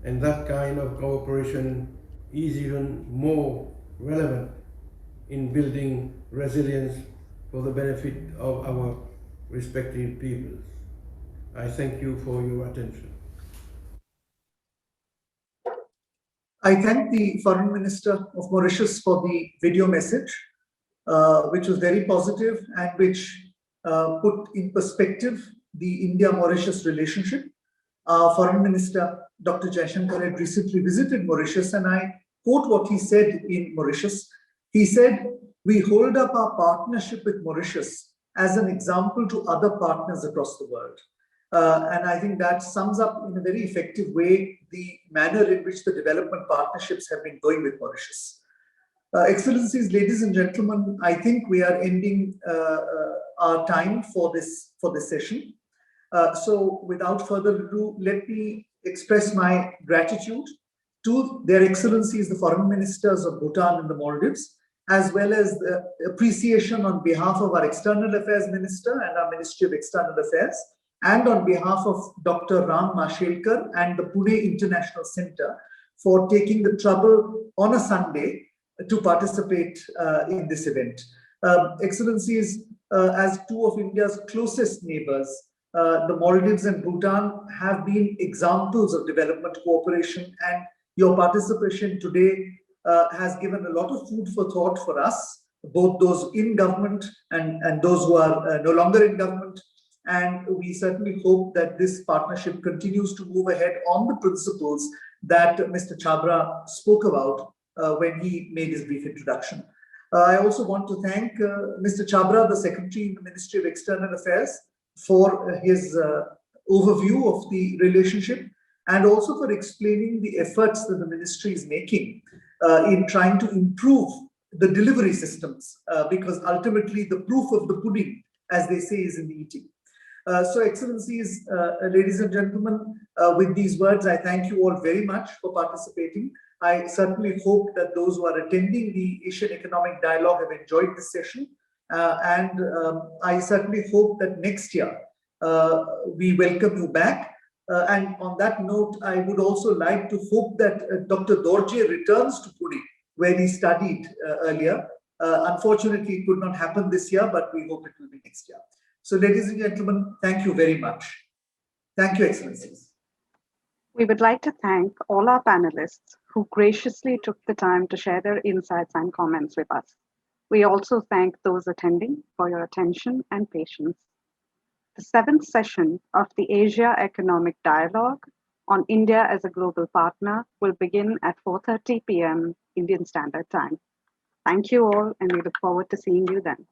And that kind of cooperation is even more relevant in building resilience for the benefit of our respective peoples. I thank you for your attention. I thank the Foreign Minister of Mauritius for the video message, which was very positive and which put in perspective the India-Mauritius relationship. Our Foreign Minister, Dr. Jaishankar, had recently visited Mauritius, and I quote what he said in Mauritius. He said, "We hold up our partnership with Mauritius as an example to other partners across the world." And I think that sums up in a very effective way the manner in which the development partnerships have been going with Mauritius. Excellencies, ladies and gentlemen, I think we are ending our time for this session. So without further ado, let me express my gratitude to their excellencies, the foreign ministers of Bhutan and the Maldives, as well as the appreciation on behalf of our External Affairs Minister and our Ministry of External Affairs, and on behalf of Dr. Ram Mashelkar and the Pune International Center for taking the trouble on a Sunday to participate in this event. Excellencies, as two of India's closest neighbors, the Maldives and Bhutan have been examples of development cooperation, and your participation today has given a lot of food for thought for us, both those in government and those who are no longer in government. And we certainly hope that this partnership continues to move ahead on the principles that Mr. Chhabra spoke about when he made his brief introduction. I also want to thank Mr. Chhabra, the Secretary in the Ministry of External Affairs, for his overview of the relationship, and also for explaining the efforts that the ministry is making in trying to improve the delivery systems, because ultimately the proof of the pudding, as they say, is in the eating. So Excellencies, ladies and gentlemen, with these words, I thank you all very much for participating. I certainly hope that those who are attending the Asian Economic Dialogue have enjoyed this session. And I certainly hope that next year we welcome you back. And on that note, I would also like to hope that Dr. Dorji returns to Pune, where he studied earlier. Unfortunately, it could not happen this year, but we hope it will be next year. So, ladies and gentlemen, thank you very much. Thank you, Excellencies. We would like to thank all our panelists who graciously took the time to share their insights and comments with us. We also thank those attending for your attention and patience. The 7th session of the Asia Economic Dialogue on India as a Global Partner will begin at 4:30 p.m. Indian Standard Time. Thank you all, and we look forward to seeing you then.